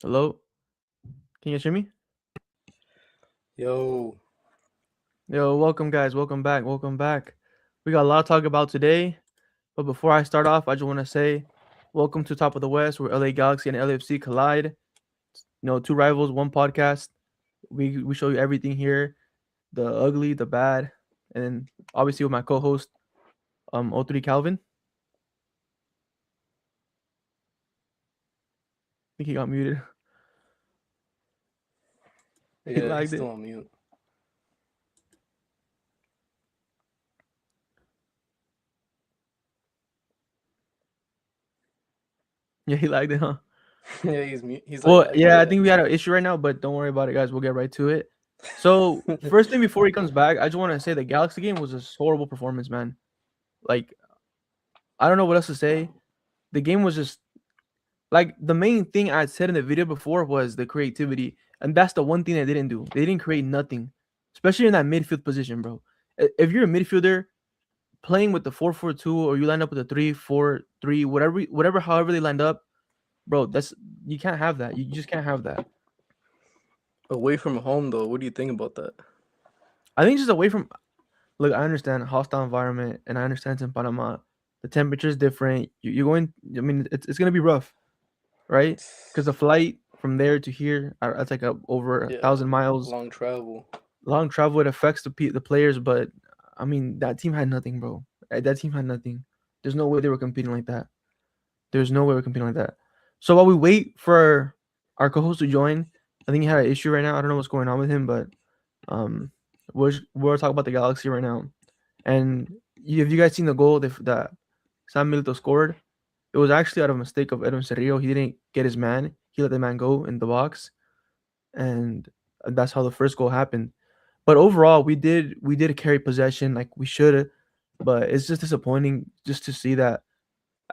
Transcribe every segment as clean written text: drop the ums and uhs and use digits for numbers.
Hello? Can you guys hear me? Yo, Yo, welcome guys. Welcome back. Welcome back. We got a lot to talk about today. But before I start off, I just want to say welcome to Top of the West, where LA Galaxy and LAFC collide. Two rivals, one podcast. We show you everything here, the ugly, the bad, and then obviously with my co-host, O3 Calvin. I think he got muted. He yeah, he's lagged still it. on mute. Yeah, he lagged it, huh? Yeah, he's mute. He's like Well, lagging. yeah, I Yeah. think we had an issue right now, but don't worry about it, guys. We'll get right to it. So, first thing before he comes back, I just want to say the Galaxy game was a horrible performance, man. Like, I don't know what else to say. The game was just like the main thing I said in the video before was the creativity, and that's the one thing they didn't do. They didn't create nothing, especially in that midfield position, bro. If you're a midfielder playing with the 4-4-2, or you line up with a 3-4-3, whatever, however they lined up, bro, that's you can't have that. You just can't have that. Away from home, though, what do you think about that? I think just away from look, I understand hostile environment, and I understand it's in Panama. The temperature is different. You're going. I mean, it's gonna be rough, right? Because the flight from there to here, that's like over a Yeah, 1,000 miles, long travel. long travel. It affects the players, but I mean, that team had nothing, bro. That team had nothing. There's no way they were competing like that. There's no way we're competing like that. So while we wait for our co-host to join, I think he had an issue right now. I don't know what's going on with him, but um, we're talking about the Galaxy right now. And have you guys seen the goal that Sam Milito scored? It was actually out of a mistake of Edwin Cerrillo. He didn't get his man. He let the man go in the box, and that's how the first goal happened. But overall, we did carry possession like we should, but it's just disappointing just to see that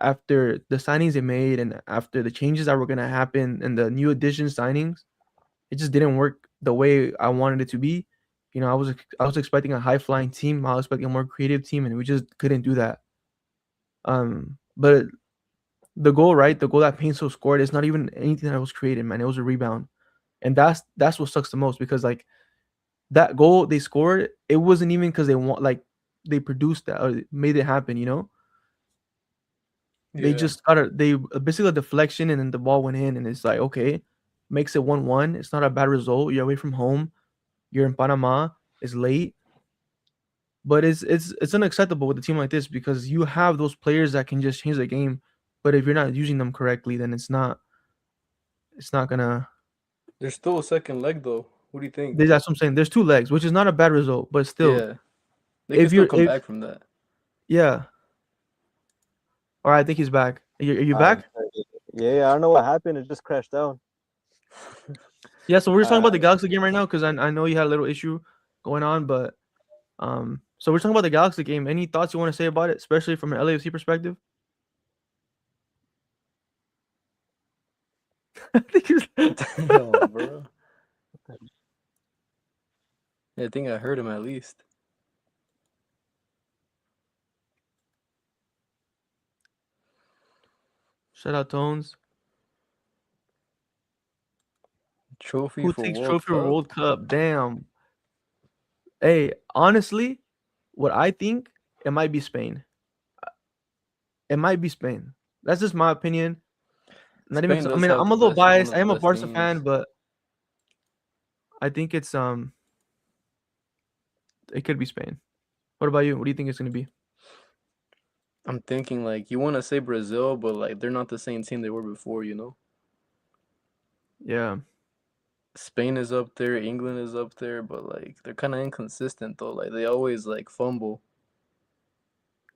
after the signings they made and after the changes that were gonna happen and the new addition signings, it just didn't work the way I wanted it to be. I was expecting a high flying team. I was expecting a more creative team, and we just couldn't do that. But the goal, right? The goal that Painso scored is not even anything that was created, man. It was a rebound, and that's what sucks the most because like that goal they scored, it wasn't even because they want like they produced that or made it happen. They Yeah, just got they basically a deflection and then the ball went in, and it's like okay, makes it 1-1. It's not a bad result. You're away from home. You're in Panama. It's late, but it's unacceptable with a team like this because you have those players that can just change the game, but if you're not using them correctly, then it's not gonna. there's still a second leg, though. What do you think? That's what I'm saying. There's two legs, which is not a bad result, but still, Yeah, they can if still you're come if back from that. yeah, all right, I think he's back. Are you Alright, back? yeah, I don't know what happened. It just crashed down. Yeah. So we're just talking about Uh, the Galaxy game right now because I know you had a little issue going on, but so we're talking about the Galaxy game. Any thoughts you want to say about it, especially from an LAFC perspective? I think Damn, bro. Yeah, I think I heard him at least. Shout out Tones. Trophy Who for takes World trophy for Cup. World Cup? Damn. Hey, honestly, what I think it might be Spain. It might be Spain. That's just my opinion. Not even. Spain I does mean, have I'm the a little best, one biased. of I the am a best Barca fan, teams. but I think it could be Spain. What about you? What do you think it's gonna be? I'm thinking like you want to say Brazil, but like they're not the same team they were before. Yeah. Spain is up there, England is up there, but like they're kind of inconsistent though. Like they always like fumble,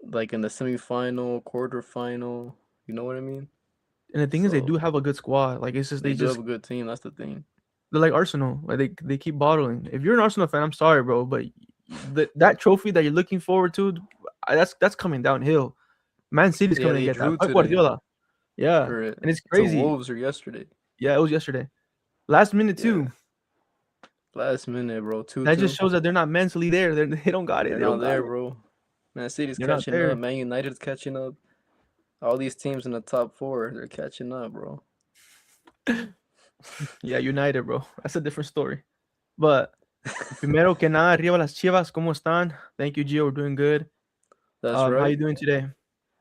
like in the semifinal, quarterfinal. You know what I mean? And the thing is, they do So have a good squad. Like it's just they do have a good team. That's the thing. they're like Arsenal. Like they keep bottling. If you're an Arsenal fan, I'm sorry, bro, but that trophy that you're looking forward to, that's coming downhill. Man City's Yeah, coming to they get that. drew Pep today, Guardiola. Yeah, or and it's to crazy. Wolves or yesterday. Yeah, it was yesterday. Last minute Yeah, too. last minute, bro. Two That just two. shows that they're not mentally there. They don't got it. They're They not don't got there, it. bro. Man City's They're not catching up. there. Man United's catching up. All these teams in the top four, they're catching up, bro. Yeah, United, bro. That's a different story. But primero que nada, arriba las Chivas, ¿cómo están? Thank you, Gio. We're doing good. That's How right. you doing today?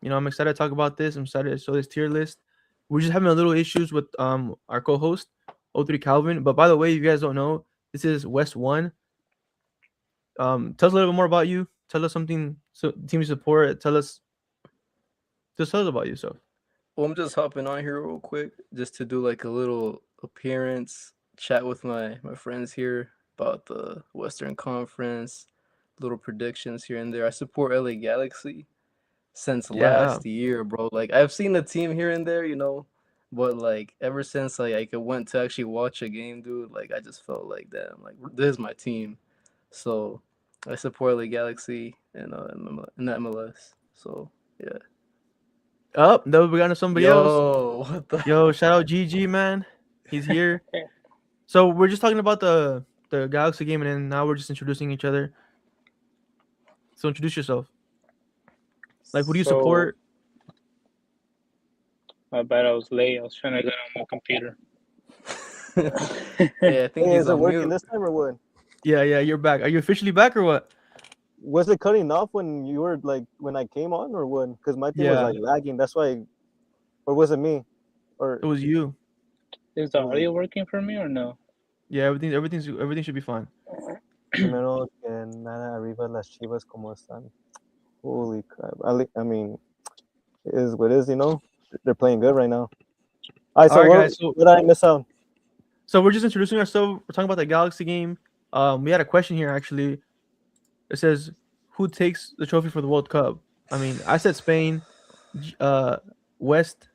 You know, I'm excited to talk about this. I'm excited to show this tier list. We're just having a little issues with our co-host, O3 Calvin. But by the way, if you guys don't know, this is West One. Tell us a little bit more about you. Tell us something. So team you support. Just tell us about yourself. Well, I'm just hopping on here real quick just to do like a little appearance, chat with my friends here about the Western Conference, little predictions here and there. I support LA Galaxy since Yeah. last year, bro. Like I've seen the team here and there, but like ever since like I went to actually watch a game, dude, like I just felt like damn, like this is my team. So I support LA Galaxy and in the MLS. So yeah. Up. Oh, we got somebody else. Yo, what the Yo, shout out GG, man. He's here. So we're just talking about the Galaxy game, and then now we're just introducing each other. So introduce yourself. Like, who do you So, support? my bad, I was late. I was trying to get on my computer. Hey, I think Hey, he's is it on working mute. this time or what? Yeah, you're back. Are you officially back or what? Was it cutting off when you were like when I came on or what? Because my thing was Yeah. like lagging. That's why, or was it me? Or It was you. Is the audio working for me or no? Yeah, everything should be fine. primero que nada arriba las Chivas como están. Holy crap! I mean, it is what it is. They're playing good right now. All right, so All right, what, guys. So what did I miss out? we're just introducing ourselves. We're talking about the Galaxy game. We had a question here actually. It says, "Who takes the trophy for the World Cup?" I mean, I said Spain. West.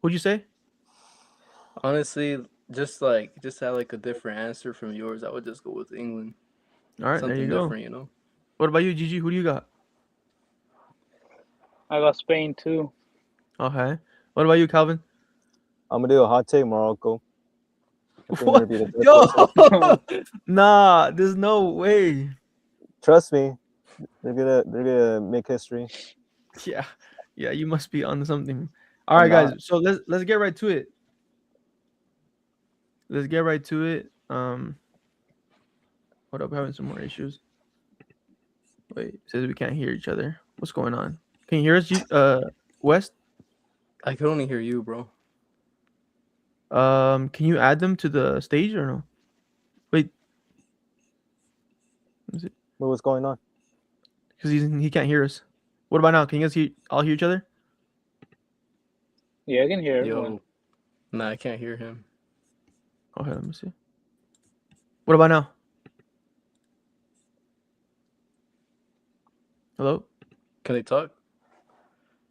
Who'd you say? Honestly, just have like a different answer from yours. I would just go with England. All right, there you Something go. different. What about you, Gigi? Who do you got? I got Spain too. Okay. What about you, Calvin? I'm gonna do a hot take, Morocco. I think What? they're gonna be the Yo, nah, there's no way. Trust me, they're gonna make history. Yeah, you must be on something. All I'm right, not. guys. So let's get right to it. Hold up, we're having some more issues. Wait, it says we can't hear each other. What's going on? Can you hear us, West? I could only hear you, bro. Can you add them to the stage or no? Wait, What's going on? because he can't hear us. What about now? Can you guys all hear each other? Yeah, I can hear everyone. Yo, nah, I can't hear him. Okay, let me see. What about now? Hello? Can they talk?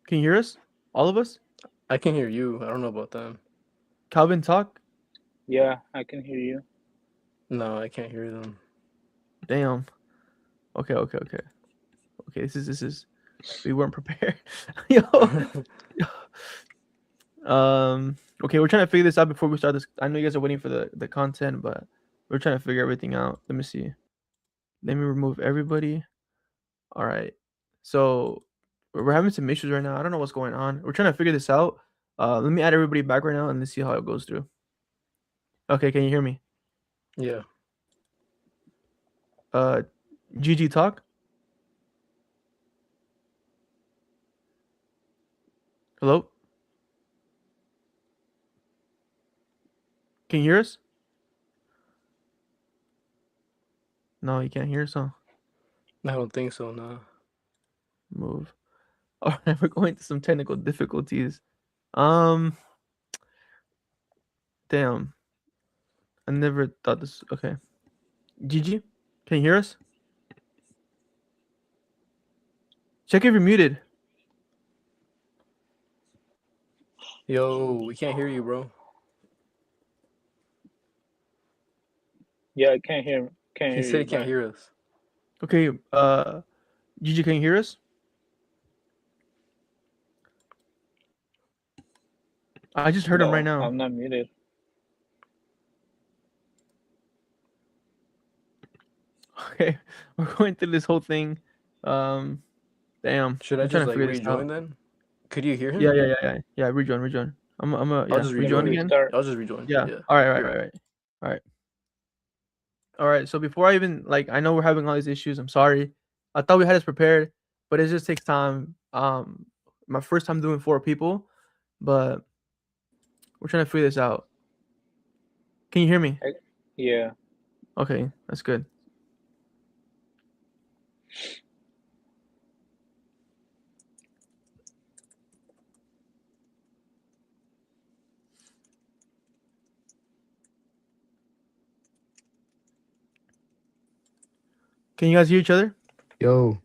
Can you hear us? All of us? I can hear you. I don't know about them. Calvin, talk? Yeah, I can hear you. No, I can't hear them. Damn. Okay. This is we weren't prepared. Yo. Okay, we're trying to figure this out before we start this. I know you guys are waiting for the content, but we're trying to figure everything out. Let me see. Let me remove everybody. All right. So we're having some issues right now. I don't know what's going on. We're trying to figure this out. Let me add everybody back right now and let's see how it goes through. Okay, can you hear me? Yeah. GG talk. Hello? Can you hear us? No, you can't hear us, huh? I don't think so, nah. Move. All right, we're going to some technical difficulties. Damn. I never thought this. Okay. GG, can you hear us? Check if you're muted. Yo, we can't hear you, bro. Yeah, I can't hear. Can't He hear said you. he can't back. hear us. Okay. GG, can you hear us? I just heard him right No, now. I'm not muted. Okay, we're going through this whole thing. Damn. Should I'm I trying just to like figure this rejoin out. then? Could you hear him? Yeah. Rejoin. I'm I'll yeah, just rejoin rejoin. again. Restart. I'll just rejoin. Yeah. Yeah. All right. All right. So before I even I know we're having all these issues. I'm sorry. I thought we had this prepared, but it just takes time. My first time doing 4 people, but we're trying to figure this out. Can you hear me? Yeah. Okay, that's good. Can you guys hear each other? Yo,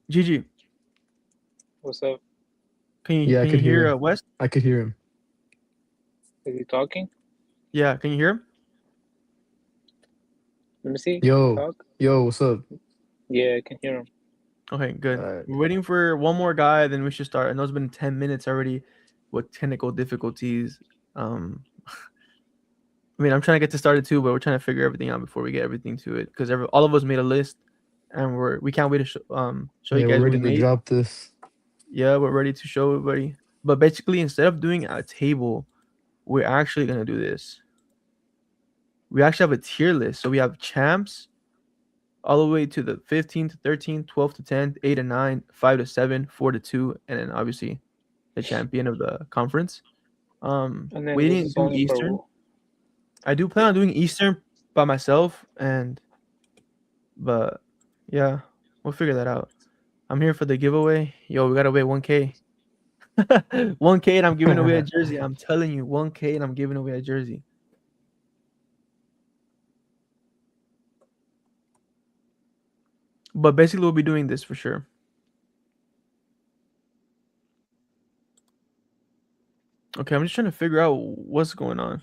Gigi, What's up? yeah, I can you could hear hear him. West? I could hear him. Is he talking? Yeah, can you hear him? Let me see. Yo, Talk. yo, what's up? Yeah, I can hear him. Okay, good. Alright. We're waiting for one more guy, then we should start. I know it's been 10 minutes already with technical difficulties. I mean, I'm trying to get this started too, but we're trying to figure everything out before we get everything to it because all of us made a list, and we can't wait to show Yeah, you we're guys what ready we to made. drop this. Yeah, we're ready to show everybody. But basically, instead of doing a table, we're actually gonna do this. We actually have a tier list. So we have champs all the way to the 15 to 13, 12 to 10, 8 to 9, 5 to 7, 4 to 2, and then obviously the champion of the conference. And then We this didn't is do only Eastern. for I do plan on doing Eastern by myself, but yeah, we'll figure that out. I'm here for the giveaway. Yo, we gotta wait 1K. 1K and I'm giving away a jersey. I'm telling you, 1K and I'm giving away a jersey. But basically, we'll be doing this for sure. Okay, I'm just trying to figure out what's going on.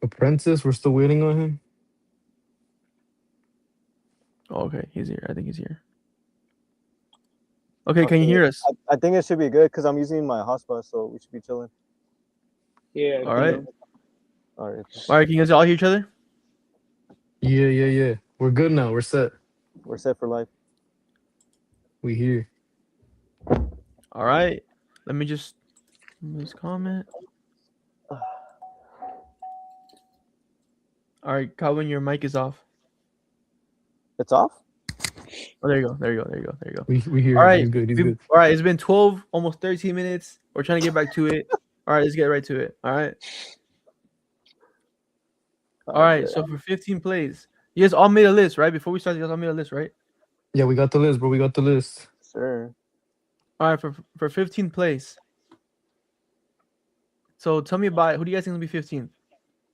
Apprentice, we're still waiting on him. Oh, okay, he's here. I think he's here. Okay, can you hear us? I think it should be good because I'm using my hotspot, so we should be chilling. yeah. I All can right. hear him. All right. All right, can you guys all hear each other? Yeah. We're good now. We're set. We're set for life. We here. All right. Let me just this comment. All right, Calvin, your mic is off. It's off? Oh, there you go. We hear All him. right. He's good. He's good. All right, it's been 12, almost 13 minutes. We're trying to get back to it. All right, let's get right to it. All right. All right, so for 15 plays, you guys all made a list, right? Before we start, you guys all made a list, right? Yeah, we got the list, bro. We got the list. Sure. All right, for 15 plays. So tell me about it. Who do you guys think will be 15?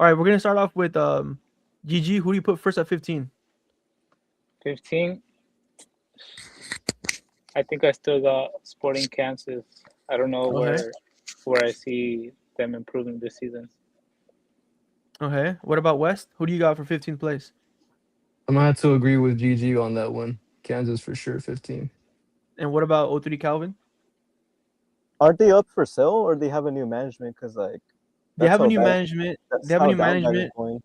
All right, we're gonna start off with GG. Who do you put first at 15? 15. I think I still got Sporting Kansas. I don't know Okay. where I see them improving this season. Okay. What about West? Who do you got for 15th place? I'm gonna have to agree with GG on that one. Kansas for sure, 15. And what about O3 Calvin? Aren't they up for sale or they have a new management? Because like They that's have a how new bad- management. that's They have a how new down that is management, going.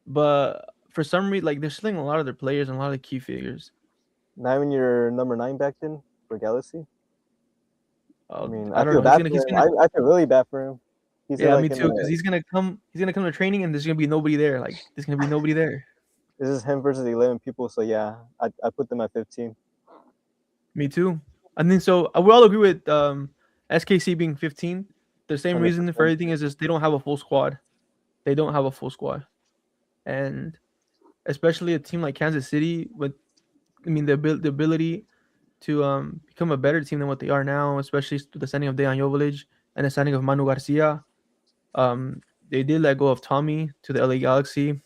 but for some reason, like they're selling a lot of their players and a lot of the key figures. Not even your number 9 back then for Galaxy. I I mean, I I don't feel know. bad for him. I feel really bad for him. He's Yeah, like me in too. Because the- he's gonna come. He's gonna come to training, and there's gonna be nobody there. Like there's gonna be nobody there. This is him versus 11 people. So yeah, I put them at 15. Me too. I think so. We all agree with SKC being 15. The same reason for 100%. everything is just they don't have a full squad. They don't have a full squad, and especially a team like Kansas City with, I mean, the ability to become a better team than what they are now, especially with the signing of Dejan Joveljic and the signing of Manu Garcia. They did let go of Tommy to the LA Galaxy,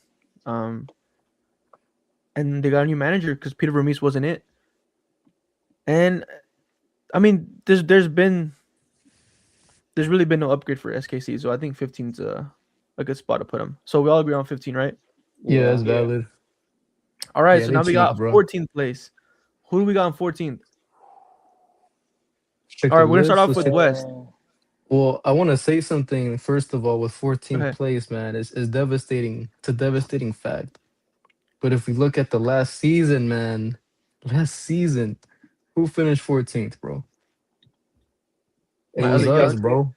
and they got a new manager because Peter Vermees wasn't it. And I mean, there's really been no upgrade for SKC, so I think 15's a good spot to put them. So we all agree on 15, right? Yeah, that's Yeah. valid. All right, Yeah, so they now we cheap, got bro. 14th place. Who do we got on 14th? Check All right, the we're gonna start list. off Let's with check- West. Well, I want to say something first of all with 14th Okay. place, man. It's devastating. It's a devastating fact. But if we look at the last season, man, last season, who finished 14th, bro? It My was LA us, Galaxy. bro.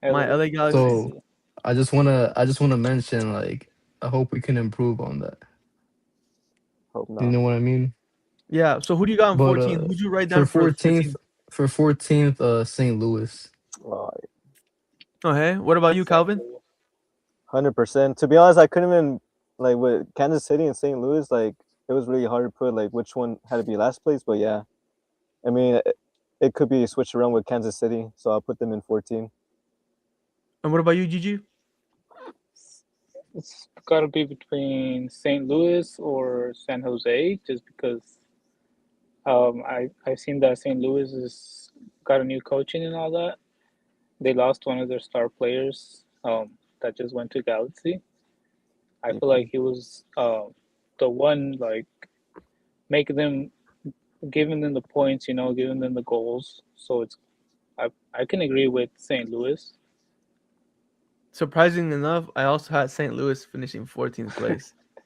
My LA Galaxy. So I just wanna mention, like, I hope we can improve on that. Hope You not. know what I mean? Yeah. So who do you got on But 14? Who'd you write for down for 14th, 14? St. Louis. Oh, hey. What about you, Calvin? 100%. To be honest, I couldn't even like with Kansas City and St. Louis. Like it was really hard to put like which one had to be last place. But yeah, I mean it could be switched around with Kansas City, so I'll put them in 14. And what about you, Gigi? It's got to be between St. Louis or San Jose, just because I've seen that St. Louis has got a new coaching and all that. They lost one of their star players that just went to Galaxy. I feel like he was the one like making them, giving them the points, giving them the goals. So I can agree with St. Louis. Surprisingly enough, I also had St. Louis finishing 14th place. Yeah.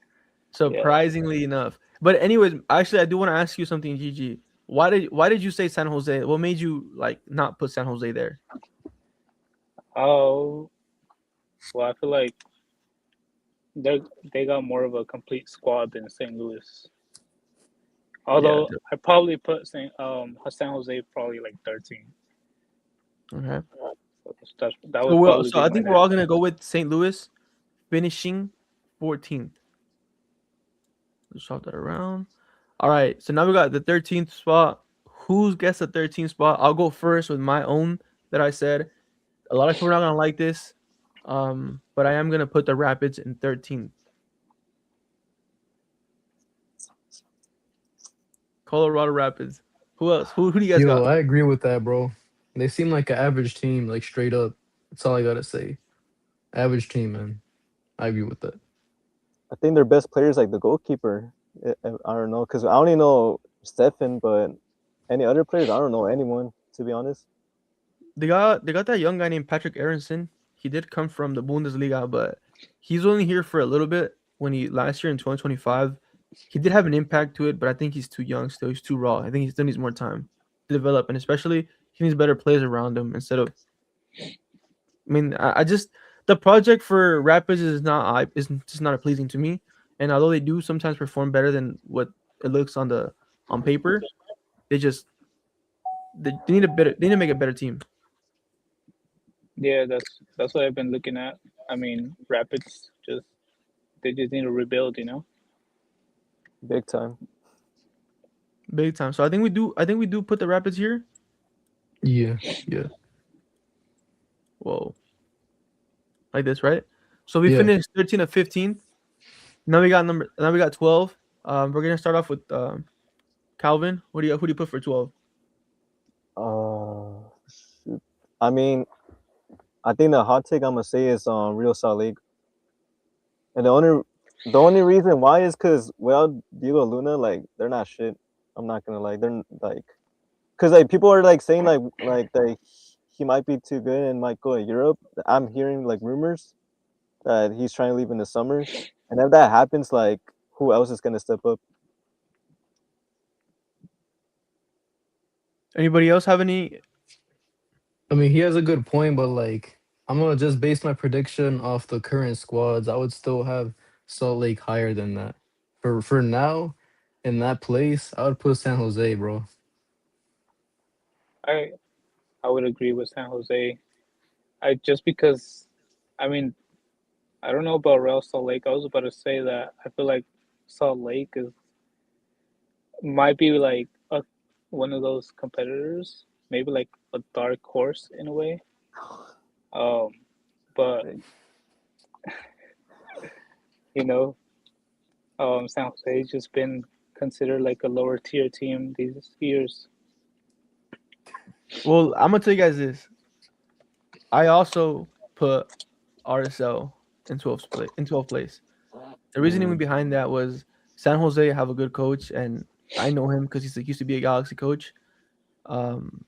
Surprisingly enough. But anyways, actually, I do want to ask you something, Gigi. Why did you say San Jose? What made you like not put San Jose there? Oh, well, I feel like they got more of a complete squad than St. Louis. Yeah. Although I probably put San Jose probably like 13. Okay. So that So would probably so be I my think we're all gonna go with St. Louis finishing 14th. Let's swap that around. All right. So now we got the 13th spot. Who's gets the 13th spot? I'll go first with my own that I said. A lot of people are not gonna like this. But I am gonna put the Rapids in 13th. Colorado Rapids. Who else? Who do you guys Yo, got? I agree with that, bro. They seem like an average team, like straight up. That's all I gotta say. Average team, man. I agree with that. I think their best players like the goalkeeper. I don't know because I only know Stefan, but any other players, I don't know anyone to be honest. They got that young guy named Patrick Aronson. He did come from the Bundesliga, but he's only here for a little bit. When he last year in 2025, he did have an impact to it, but I think he's too young still. He's too raw. I think he still needs more time to develop, and especially he needs better players around him instead of. I mean, I just the project for Rapids is just not pleasing to me. And although they do sometimes perform better than what it looks on paper, they just they need a better they need to make a better team. Yeah, that's what I've been looking at. I mean, Rapids they just need to rebuild. Big time. Big time. So I think we do put the Rapids here. Yeah, yeah, Whoa. Like this, right? So we yeah. finished 13 of 15. Now we got 12. We're gonna start off with Calvin. Who do you put for 12? Shoot. I mean, I think the hot take I'm gonna say is Real Salt Lake, and the only reason why is because without Diego Luna, like they're not shit. I'm not gonna like they're like, cause like people are like saying like that he might be too good and might go to Europe. I'm hearing like rumors that he's trying to leave in the summer, and if that happens, like who else is gonna step up? Anybody else have any? I mean, he has a good point, but like, I'm gonna just base my prediction off the current squads. I would still have Salt Lake higher than that. For now, in that place, I would put San Jose, bro. I I would agree with San Jose. I just because, I mean, I don't know about Real Salt Lake. I was about to say that I feel like Salt Lake is might be like one of those competitors, maybe like a dark horse in a way. Um, but you know, San Jose's just been considered like a lower tier team these years. Well, I'm gonna tell you guys this. I also put RSL in 12th place. The reasoning Mm, behind that was San Jose have a good coach, and I know him because he used to be a Galaxy coach. Um,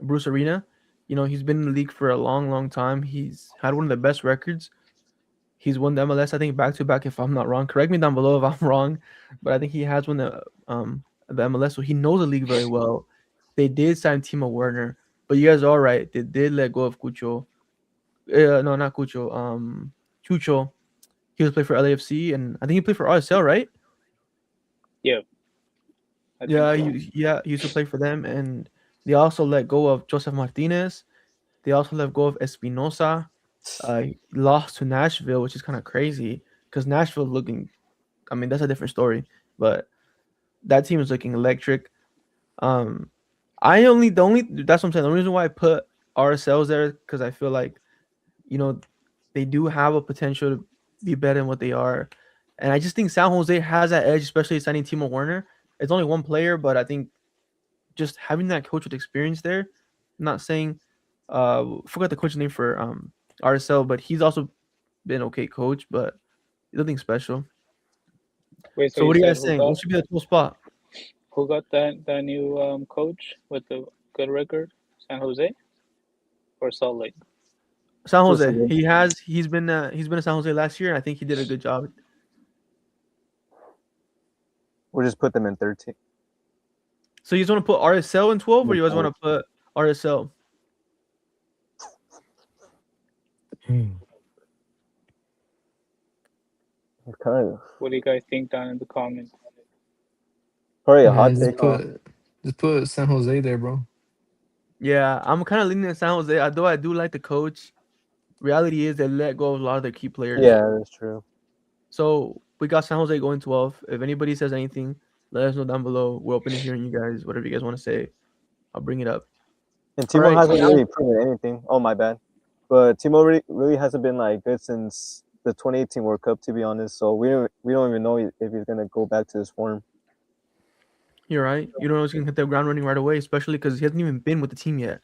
Bruce Arena, he's been in the league for a long, long time. He's had one of the best records. He's won the MLS, I think, back to back. If I'm not wrong, correct me down below if I'm wrong, but I think he has won the MLS, so he knows the league very well. They did sign Timo Werner, but you guys are all right. They did let go of Cucho. No, not Cucho. Chucho. He was playing for LAFC, and I think he played for RSL, right? Yeah, I think Yeah, so. he used to play for them, and they also let go of Joseph Martinez. They also let go of Espinosa. He lost to Nashville, which is kind of crazy because Nashville looking. I mean, that's a different story, but that team is looking electric. Um, the only that's what I'm saying. The only reason why I put RSLs there because I feel like you know they do have a potential to be better than what they are, and I just think San Jose has that edge, especially signing Timo Werner. It's only one player, but I think just having that coach with experience there. I'm not saying forgot the coach name for RSL, but he's also been okay coach, but nothing special. Wait, so So you what are you said guys saying? What should be the 12 spot? who got that new coach with the good record? San Jose or Salt Lake? San So Jose. good. He's been in San Jose last year, and I think he did a good job. We'll just put them in 13. So you just want to put RSL in 12, or you guys want to put RSL? Hmm. Kind of What do you guys think down in the comments? probably a hot Man, take. just put San Jose there, bro. Yeah, I'm kind of leaning in San Jose. Although I do like the coach, reality is they let go of a lot of their key players. Yeah, that's true. So we got San Jose going 12. If anybody says anything, let us know down below. We're open to hearing you guys. Whatever you guys want to say, I'll bring it up. And All Timo right, hasn't now really proven anything. Oh my bad, but Timo really hasn't been like good since the 2018 World Cup, to be honest. So we don't even know if he's gonna go back to his form. you're right. You don't know he's gonna hit the ground running right away, especially because he hasn't even been with the team yet.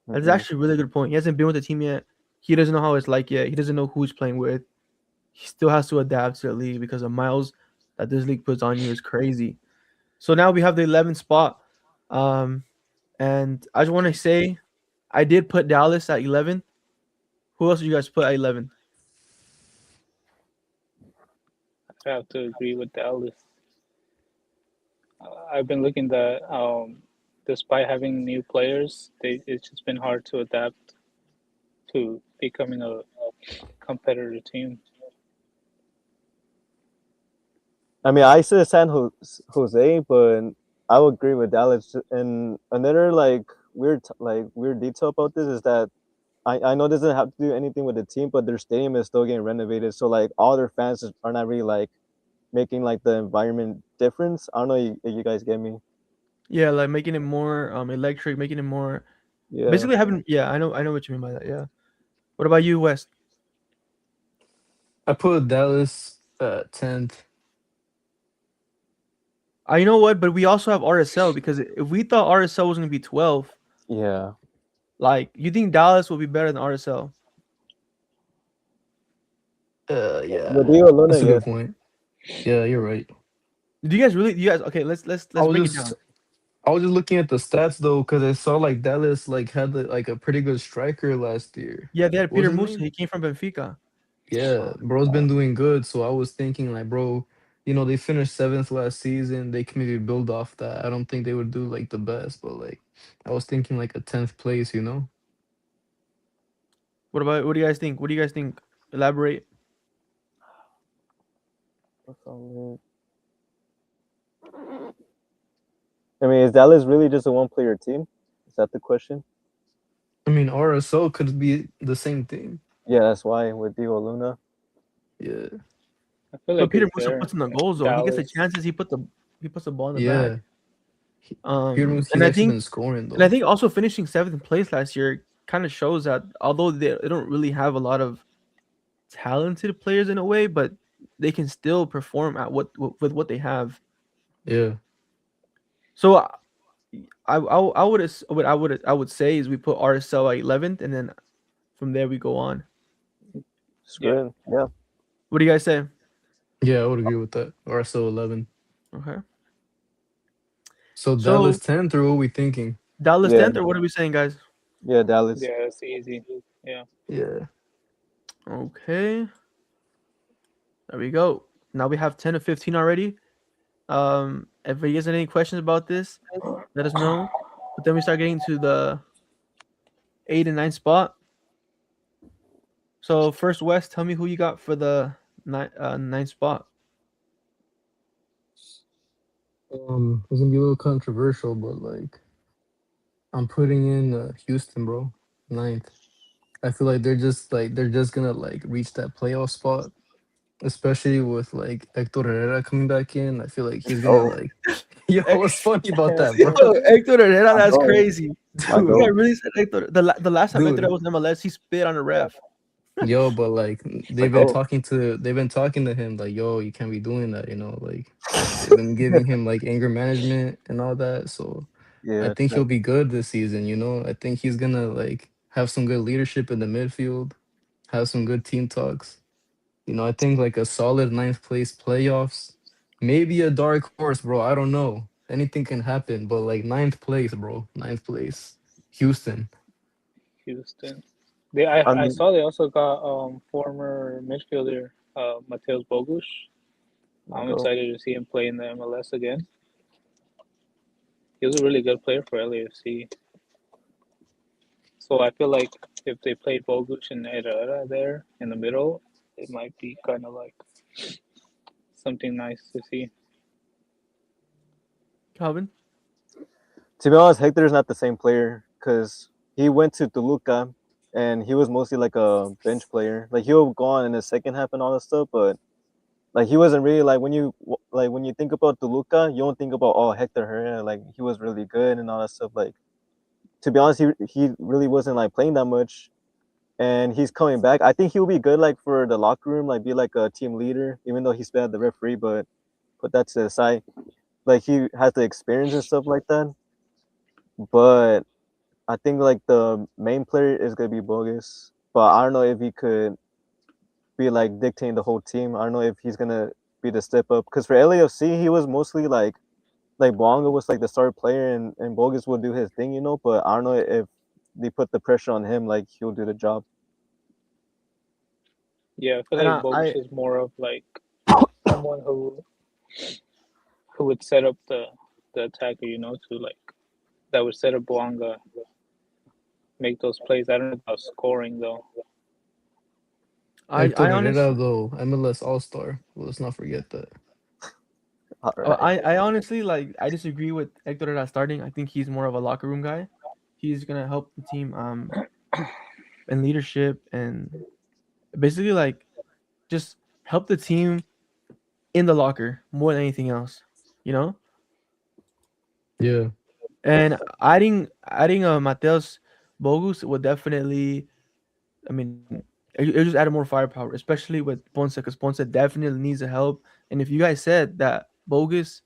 That's Mm-mm. actually a really good point. He hasn't been with the team yet. He doesn't know how it's like yet. He doesn't know who he's playing with. He still has to adapt to the league because the miles that this league puts on you is crazy. So now we have the 11th spot. Um, and I just want to say I did put Dallas at 11. Who else did you guys put at 11? I have to agree with Dallas. I've been looking that despite having new players, it's just been hard to adapt to becoming a competitor team. I mean, I said Jose, but I would agree with Dallas. And another weird detail about this is that I know it doesn't have to do anything with the team, but their stadium is still getting renovated. So like all their fans are not really like making like the environment difference. I don't know if you guys get me. Yeah, like making it more electric, making it more Yeah. basically having yeah, I know what you mean by that. Yeah. What about you, West? I put Dallas 10th. You know what? But we also have RSL because if we thought RSL was gonna be 12, Yeah. like you think Dallas will be better than RSL? With Yeah, Diego Luna, that's a good yes. point. Yeah, you're right. Do you guys really? You guys okay? Let's I was break it just down. I was just looking at the stats though, because I saw like Dallas like had like a pretty good striker last year. Yeah, they had What was Peter his Musa. name? He came from Benfica. Yeah, bro's been doing good. So I was thinking like, bro, they finished seventh last season. They can maybe build off that. I don't think they would do like the best, but like I was thinking like a 10th place. What do you guys think? What do you guys think? Elaborate. I mean, is Dallas really just a one-player team? Is that the question? I mean, RSO could be the same thing. Yeah, that's why with Diego Luna. Yeah, I feel But like Peter it's Musa there. puts in the goals though. He gets the Dallas. chances. He puts the ball in the bag. yeah. He's And I actually think been scoring and I though. think also finishing seventh place last year kind of shows that although they don't really have a lot of talented players in a way, but they can still perform at with what they have. Yeah, So I would say is we put RSL at 11th, and then from there we go on. Yeah. Screw it. Yeah. What do you guys say? yeah, I would agree with that. RSO 11. Okay. So So Dallas 10th, or what we thinking? Dallas Yeah. 10th, or what are we saying, guys? Yeah, Dallas. Yeah, it's easy. Yeah. Yeah. Okay. There we go. Now we have 10 to 15 already. If you guys have any questions about this, let us know. But then we start getting to the 8 and 9 spot. So first, West, tell me who you got for the ninth spot. It's gonna be a little controversial, but like I'm putting in Houston, bro, ninth. I feel like they're just gonna like reach that playoff spot, especially with like Hector Herrera coming back in. I feel like he's gonna Oh, like, yo, what's funny about that, Yo, bro? Hector Herrera, my that's God. crazy. My You Dude, God. guys really said Hector. The last time Hector dude, was in MLS, he spit on a ref. yo, but like My God. they've been talking to him like, yo, you can't be doing that, you know, like they've been giving him like anger management and all that. So I Yeah, think like, he'll be good this season, you know. I think he's gonna like have some good leadership in the midfield, have some good team talks. You know, I think like a solid ninth place playoffs, maybe a dark horse, bro. I don't know. Anything can happen, but like ninth place, bro. Ninth place. Houston. Houston. I I I mean, saw they also got former midfielder Mateus Bogusz. my I'm God. excited to see him play in the MLS again. He was a really good player for LAFC. So I feel like if they played Bogusz and Herrera there in the middle, it might be kind of like something nice to see. Calvin. To be honest, Hector's not the same player because he went to Toluca and he was mostly like a bench player. Like he'll go on in the second half and all that stuff, but like he wasn't really like when you think about Toluca, you don't think about oh Hector Herrera. Like he was really good and all that stuff. Like to be honest, he really wasn't like playing that much, and he's coming back. I think he'll be good like for the locker room, like be like a team leader, even though he's bad at the referee. But put that to the side, like he has the experience and stuff like that. But I think like the main player is gonna be Bogus, but I don't know if he could be like dictating the whole team. I don't know if he's gonna be the step up because for LAFC he was mostly like Bonga was like the star player and Bogus will do his thing, you know. But I don't know if they put the pressure on him, like he'll do the job. Yeah, I feel And like I Bogusz is more of like someone who would set up the attacker, to like that would set up Boanga, make those plays. I don't know about scoring though. Hector I honestly Herrera though, MLS All Star. Let's not forget that. All right. I honestly like I disagree with Hector Herrera starting. I think he's more of a locker room guy. He's gonna help the team in leadership and basically like just help the team in the locker more than anything else. You know? Yeah. And adding Mateus Bogus would definitely, I mean, it just added more firepower, especially with Ponce, because Ponce definitely needs the help. And if you guys said that Bogus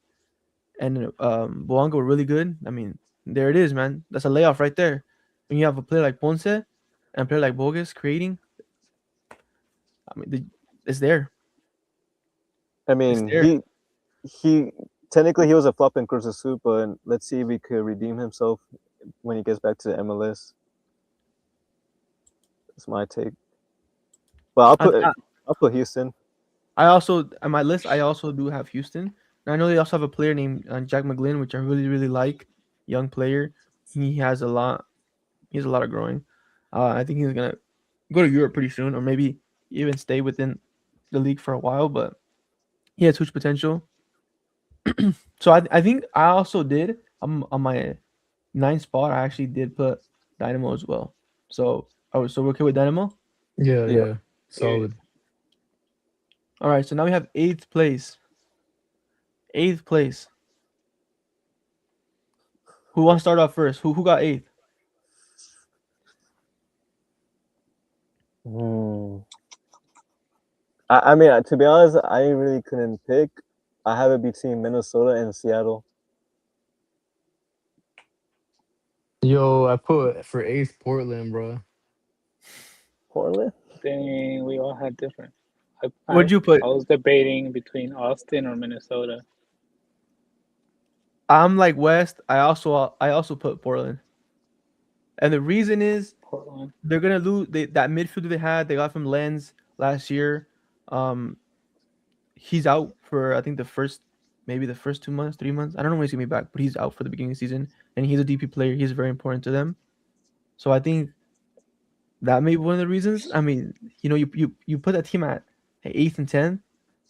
and Boanga were really good, I mean, there it is, man. That's a layoff right there. When you have a player like Ponce and a player like Bogus creating, I mean, it's there. I It's mean, there. he technically he was a flop in Cruz Azul, but let's see if he could redeem himself when he gets back to the MLS. That's my take. But I, I, I'll put Houston. I also on my list. I also do have Houston. And I know they also have a player named Jack McGlynn, which I really like. Young player. He has a lot. He has a lot of growing. I think he's gonna go to Europe pretty soon, or maybe even stay within the league for a while. But he has huge potential. So I think I also did on my ninth spot. I actually did put Dynamo as well. So we're okay with Dynamo. Yeah, Yeah. yeah. Yeah, Solid. All right. So now we have eighth place. Eighth place. Who wants to start off first? Who got eighth? Hmm. I mean, to be honest, I really couldn't pick. I have it between Minnesota and Seattle. Yo, I put for eighth Portland, bro. Portland. dang, we all had different. I, I What'd you put? I was debating between Austin or Minnesota. I'm like West. I also put Portland, and the reason is Portland. they're gonna lose that midfielder they got from Lens last year. Um, he's out for I think maybe the first 2 months, 3 months. I don't know when he's gonna be back, but he's out for the beginning of the season, and he's a DP player. He's very important to them. So I think that may be one of the reasons. I mean, you put that team at eighth and 10th,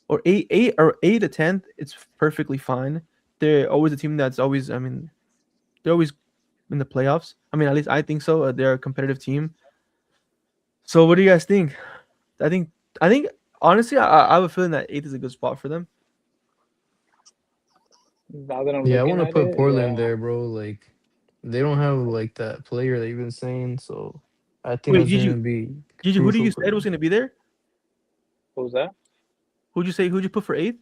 or eight to 10th. It's perfectly fine. They're always a team that's always. I mean, they're always in the playoffs. I mean, at least I think so. They're a competitive team. So what do you guys think? I think I think honestly, I have a feeling that eighth is a good spot for them. Now that I'm Yeah, I looking want to at put it, Portland yeah. there, bro. Like, they don't have like that player that you've been saying, so I think Wait, that's gonna be Gigi, who do crucial you for said was them. going to be there? What was that? Who'd you say? Who'd you put for eighth?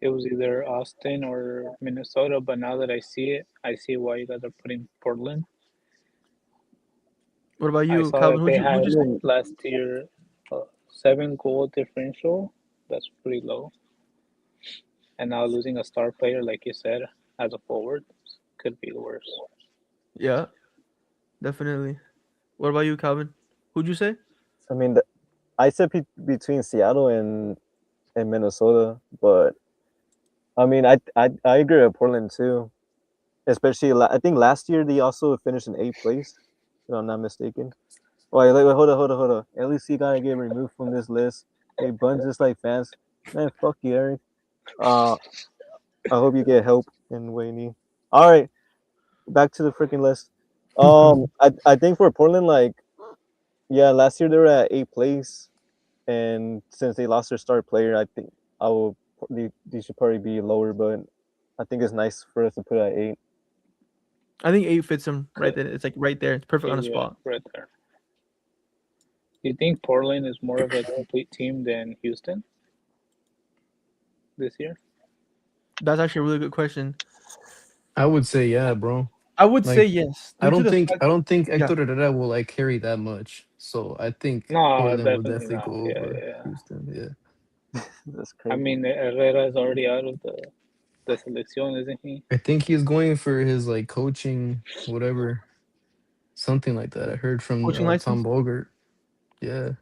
It was either Austin or Minnesota, but now that I see why you guys are putting Portland. What about I you, saw Calvin? that they Who'd had you say? last year 7 goal differential. That's pretty low. And now losing a star player, like you said, as a forward, could be worse. Yeah, definitely. What about you, Calvin? Who'd you say? I mean, I said between Seattle and Minnesota, but I mean, I agree with Portland too. Especially, I think last year they also finished in eighth place, if I'm not mistaken. Wait, hold on. LEC gotta get removed from this list. Hey, Buns just like fans. Man, fuck you, Eric. Uh, I hope you get help in what you need. All right, back to the freaking list. I think for Portland, like, yeah, last year they were at eighth place, and since they lost their star player, I think I will they should probably be lower, but I think it's nice for us to put at eight. I think eight fits him right Could there. It's like right there. It's perfect on the yeah, spot. right there. Do you think Portland is more of a complete team than Houston this year? That's actually a really good question. I would say yeah, bro. I would say Like, yes, due to the fact. I don't think Yeah, Hector Herrera will like carry that much. So I think No, Portland will definitely definitely not. go Yeah, over yeah. Houston. Yeah. That's I crazy. mean, Herrera is already out of the selección, isn't he? I think he's going for his like coaching, whatever, something like that. I heard from coaching Tom license. Bogert. Yeah.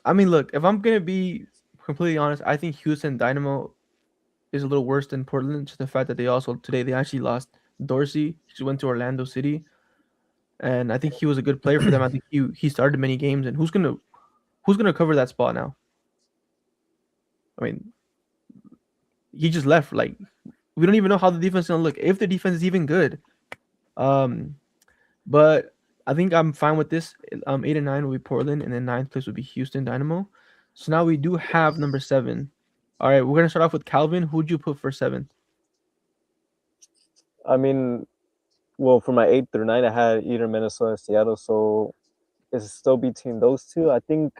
I mean, look, if I'm gonna be completely honest, I think Houston Dynamo is a little worse than Portland. Just the fact that they also today they actually lost Dorsey. He just went to Orlando City, and I think he was a good player for them. I think he started many games, and who's gonna cover that spot now? I mean, he just left. Like we don't even know how the defense is gonna look. If the defense is even good. Um, but I think I'm fine with this. 8 and 9 will be Portland, and then ninth place would be Houston Dynamo. So now we do have number 7. All right, we're gonna start off with Calvin. Who'd you put for 7th? I mean, well, for my 8 through 9, I had either Minnesota or Seattle, so it's still between those two. I think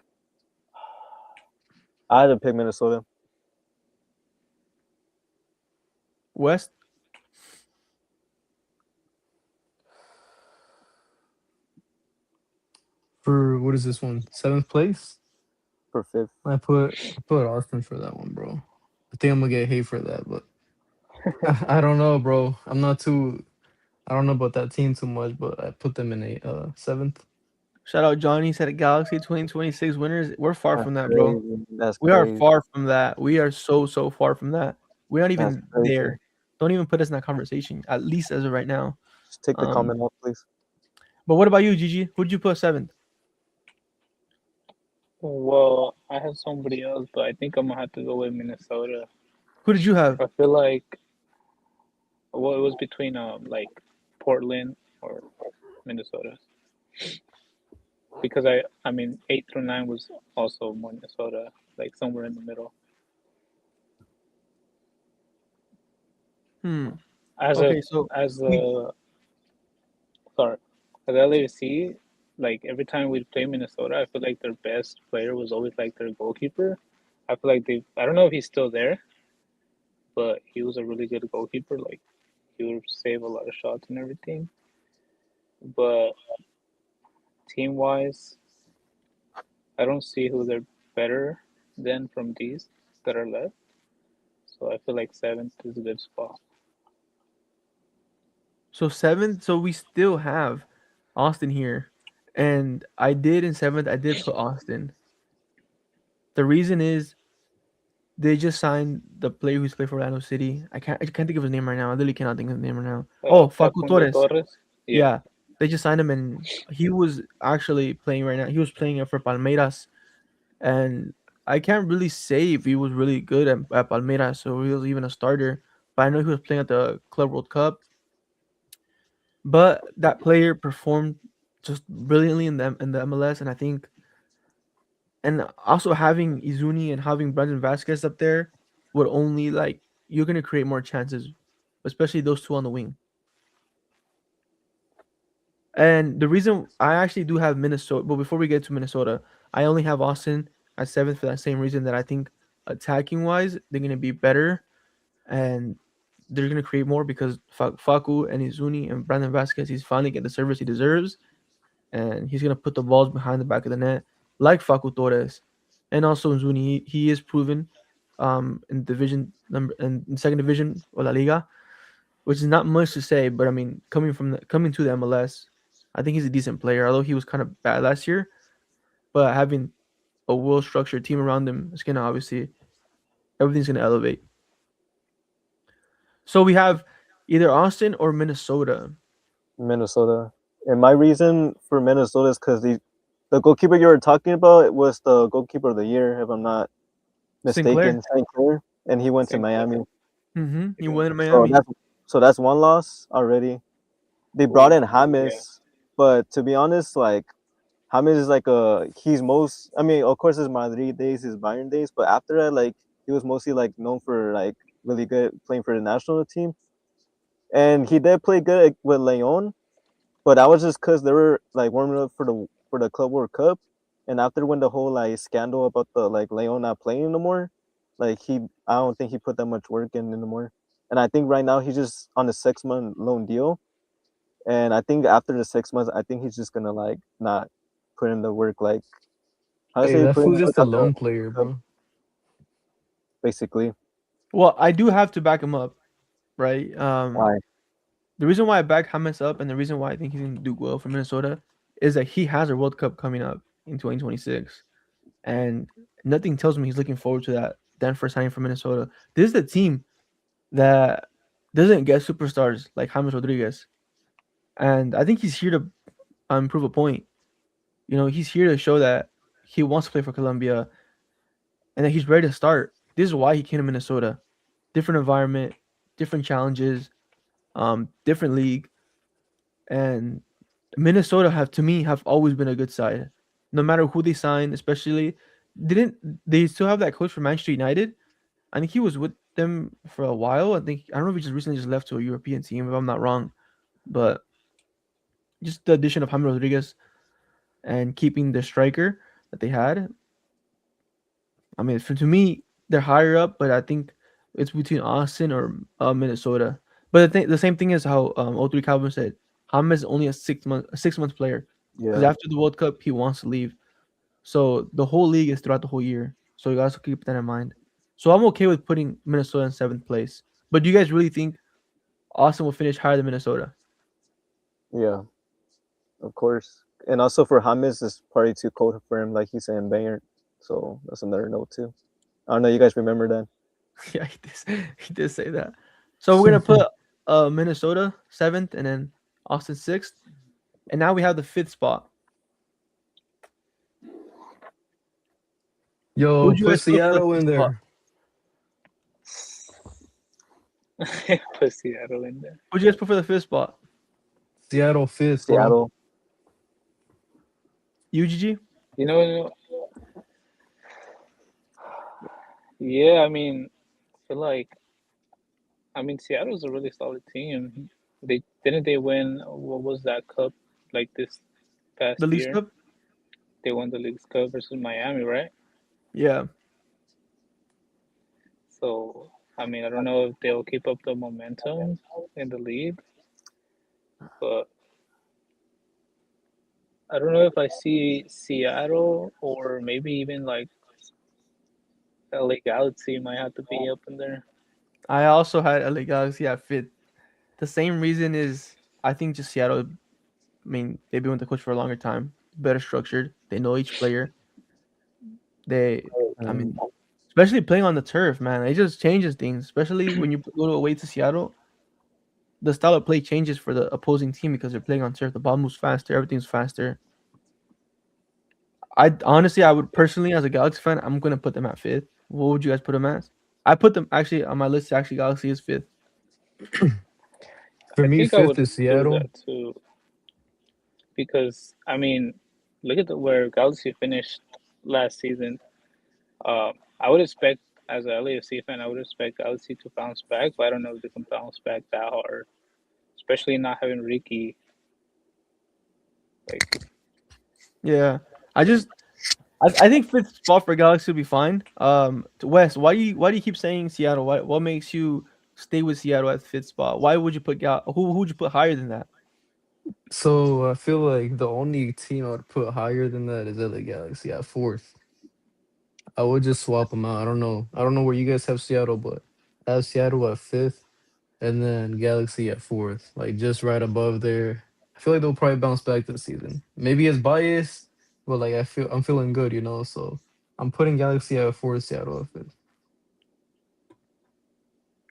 I had to pick Minnesota. West. For what is this one? 7th place? For fifth. I put Austin for that one, bro. I think I'm gonna get hate for that, but I don't know, bro. I don't know about that team too much, but I put them in a 7th. Shout out Johnny. Said Galaxy 2026 winners. We're far That's from that, bro. crazy. That's We are crazy. far from that. We are so far from that. We're not That's even crazy. there. Don't even put us in that conversation. At least as of right now. Just take the Um, comment off, please. but what about you, Gigi? Who'd you put 7th? Well, I had somebody else, but I think I'm gonna have to go with Minnesota. Who did you have? I feel like well, it was between like Portland or Minnesota because I mean 8 through 9 was also Minnesota, like somewhere in the middle. As a Okay, so as we a sorry, as LAFC, like every time we play Minnesota, I feel like their best player was always like their goalkeeper. I feel like I don't know if he's still there, but he was a really good goalkeeper. Like he would save a lot of shots and everything. But team wise, I don't see who they're better than from these that are left. So I feel like 7th is a good spot. so 7th. So we still have Austin here, and I did in 7th. I did put Austin. The reason is they just signed the player who's played for Orlando City. I can't think of his name right now. I literally cannot think of his name right now. Oh, Facu Facundo Torres. Torres. Yeah. Yeah, they just signed him, and he was actually playing right now. He was playing for Palmeiras, and I can't really say if he was really good at Palmeiras, so he was even a starter. But I know he was playing at the Club World Cup. But that player performed just brilliantly in the MLS, and I think, and also having Izuni and having Brandon Vasquez up there would only like you're gonna create more chances, especially those two on the wing. And the reason I actually do have Minnesota, but before we get to Minnesota, I only have Austin at seventh for that same reason that I think attacking wise they're gonna be better and they're gonna create more because Faku and Izuni and Brandon Vasquez he's finally getting the service he deserves and he's gonna put the balls behind the back of the net like Facu Torres, and also Nzuni. He is proven in division number in second division or La Liga, which is not much to say, but I mean coming to the MLS, I think he's a decent player. Although he was kind of bad last year, but having a well structured team around him is gonna obviously everything's gonna elevate. So we have either Austin or Minnesota. Minnesota. And my reason for Minnesota is because the goalkeeper you were talking about was the goalkeeper of the year, if I'm not Sinclair. mistaken, St. Clair, and he went to Sinclair. Miami. He went to So Miami. that's one loss already. They brought in James, but to be honest, like James is like he's most. I mean, of course, his Madrid days, his Bayern days, but after that, like he was mostly like known for like really good playing for the national team, and he did play good with Leon, but that was just because they were like warming up for the Club World Cup, and after when the whole like scandal about the like Leon not playing no more, like I don't think he put that much work in anymore, and I think right now he's just on a 6-month loan deal, and I think after the 6 months, I think he's just gonna like not put in the work like how to Hey, say that put in fool's the work just a at the lone player, Cup, bro. basically. Well, I do have to back him up, right? Why? The reason why I back James up and the reason why I think he's going to do well for Minnesota is that he has a World Cup coming up in 2026. And nothing tells me he's looking forward to that than for signing for Minnesota. This is the team that doesn't get superstars like James Rodriguez. And I think he's here to prove a point. He's here to show that he wants to play for Colombia and that he's ready to start. This is why he came to Minnesota. Different environment, different challenges, different league. And Minnesota have always been a good side. No matter who they sign, especially didn't they still have that coach from Manchester United? I think he was with them for a while. I don't know if he just recently just left to a European team if I'm not wrong. But just the addition of Jaime Rodriguez and keeping the striker that they had. I mean, to me, they're higher up, but I think it's between Austin or Minnesota. But the same thing is how O3 Calvin said. James is only a 6 month player because Yeah, after the World Cup he wants to leave. So the whole league is throughout the whole year. So you guys keep that in mind. So I'm okay with putting Minnesota in seventh place. But do you guys really think Austin will finish higher than Minnesota? yeah, of course. And also for James, it's probably too cold for him, like he said in Bayern. So that's another note too. I don't know. You guys remember that? Yeah, he did say that. So we're gonna put Minnesota seventh and then Austin sixth. And now we have the fifth spot. Who Yo, would you put guys put for the Seattle fifth in spot? there. Put Seattle in there. Who would you guys put for the fifth spot? Seattle fifth, bro. Seattle. UGG? You know, yeah. I mean, I feel like Seattle's a really solid team. They win what was that cup like this past The Leagues year? Cup? They won the League's Cup versus Miami, right? Yeah. So I mean, I don't know if they'll keep up the momentum in the league, but I don't know if I see Seattle or maybe even like LA Galaxy might have to be up in there. I also had LA Galaxy at fifth. The same reason is I think just Seattle. I mean, they've been with the coach for a longer time, better structured. They know each player. They I mean, especially playing on the turf, man, it just changes things. Especially when you go away to Seattle, the style of play changes for the opposing team because they're playing on turf. The ball moves faster, everything's faster. I honestly, I would personally, as a Galaxy fan, I'm gonna put them at fifth. What would you guys put them as? I put them actually on my list. Actually, Galaxy is fifth. For I me, think I fifth would is do Seattle. that too, because I mean, look at where Galaxy finished last season. I would expect, as a LAFC fan, I would expect Galaxy to bounce back, but I don't know if they can bounce back that hard, especially not having Ricky. Like, Yeah, I just I think fifth spot for Galaxy would be fine. Wes, why do you keep saying Seattle? What makes you stay with Seattle at fifth spot? Why would you put who would you put higher than that? So I feel like the only team I would put higher than that is LA Galaxy at fourth. I would just swap them out. I don't know. I don't know where you guys have Seattle, but I have Seattle at fifth, and then Galaxy at fourth, like just right above there. I feel like they'll probably bounce back this season. Maybe it's biased, but like I'm feeling good, you know. So I'm putting Galaxy at fourth, Seattle at fifth.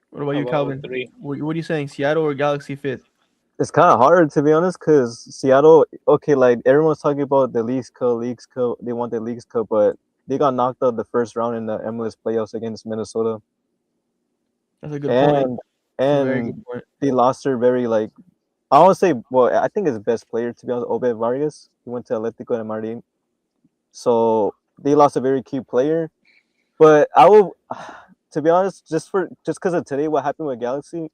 What about how you, about Calvin? three? What are you saying? Seattle or Galaxy fifth? It's kind of hard to be honest, because Seattle. Okay, like everyone's talking about the Leagues Cup. They want the Leagues Cup, but they got knocked out the first round in the MLS playoffs against Minnesota, That's a good point. and That's a very good and point. they lost their very like I want to say, well, I think his best player to be honest, Obed Vargas. He went to Atletico de Madrid, so they lost a very key player. But I will, to be honest, just because of today, what happened with Galaxy,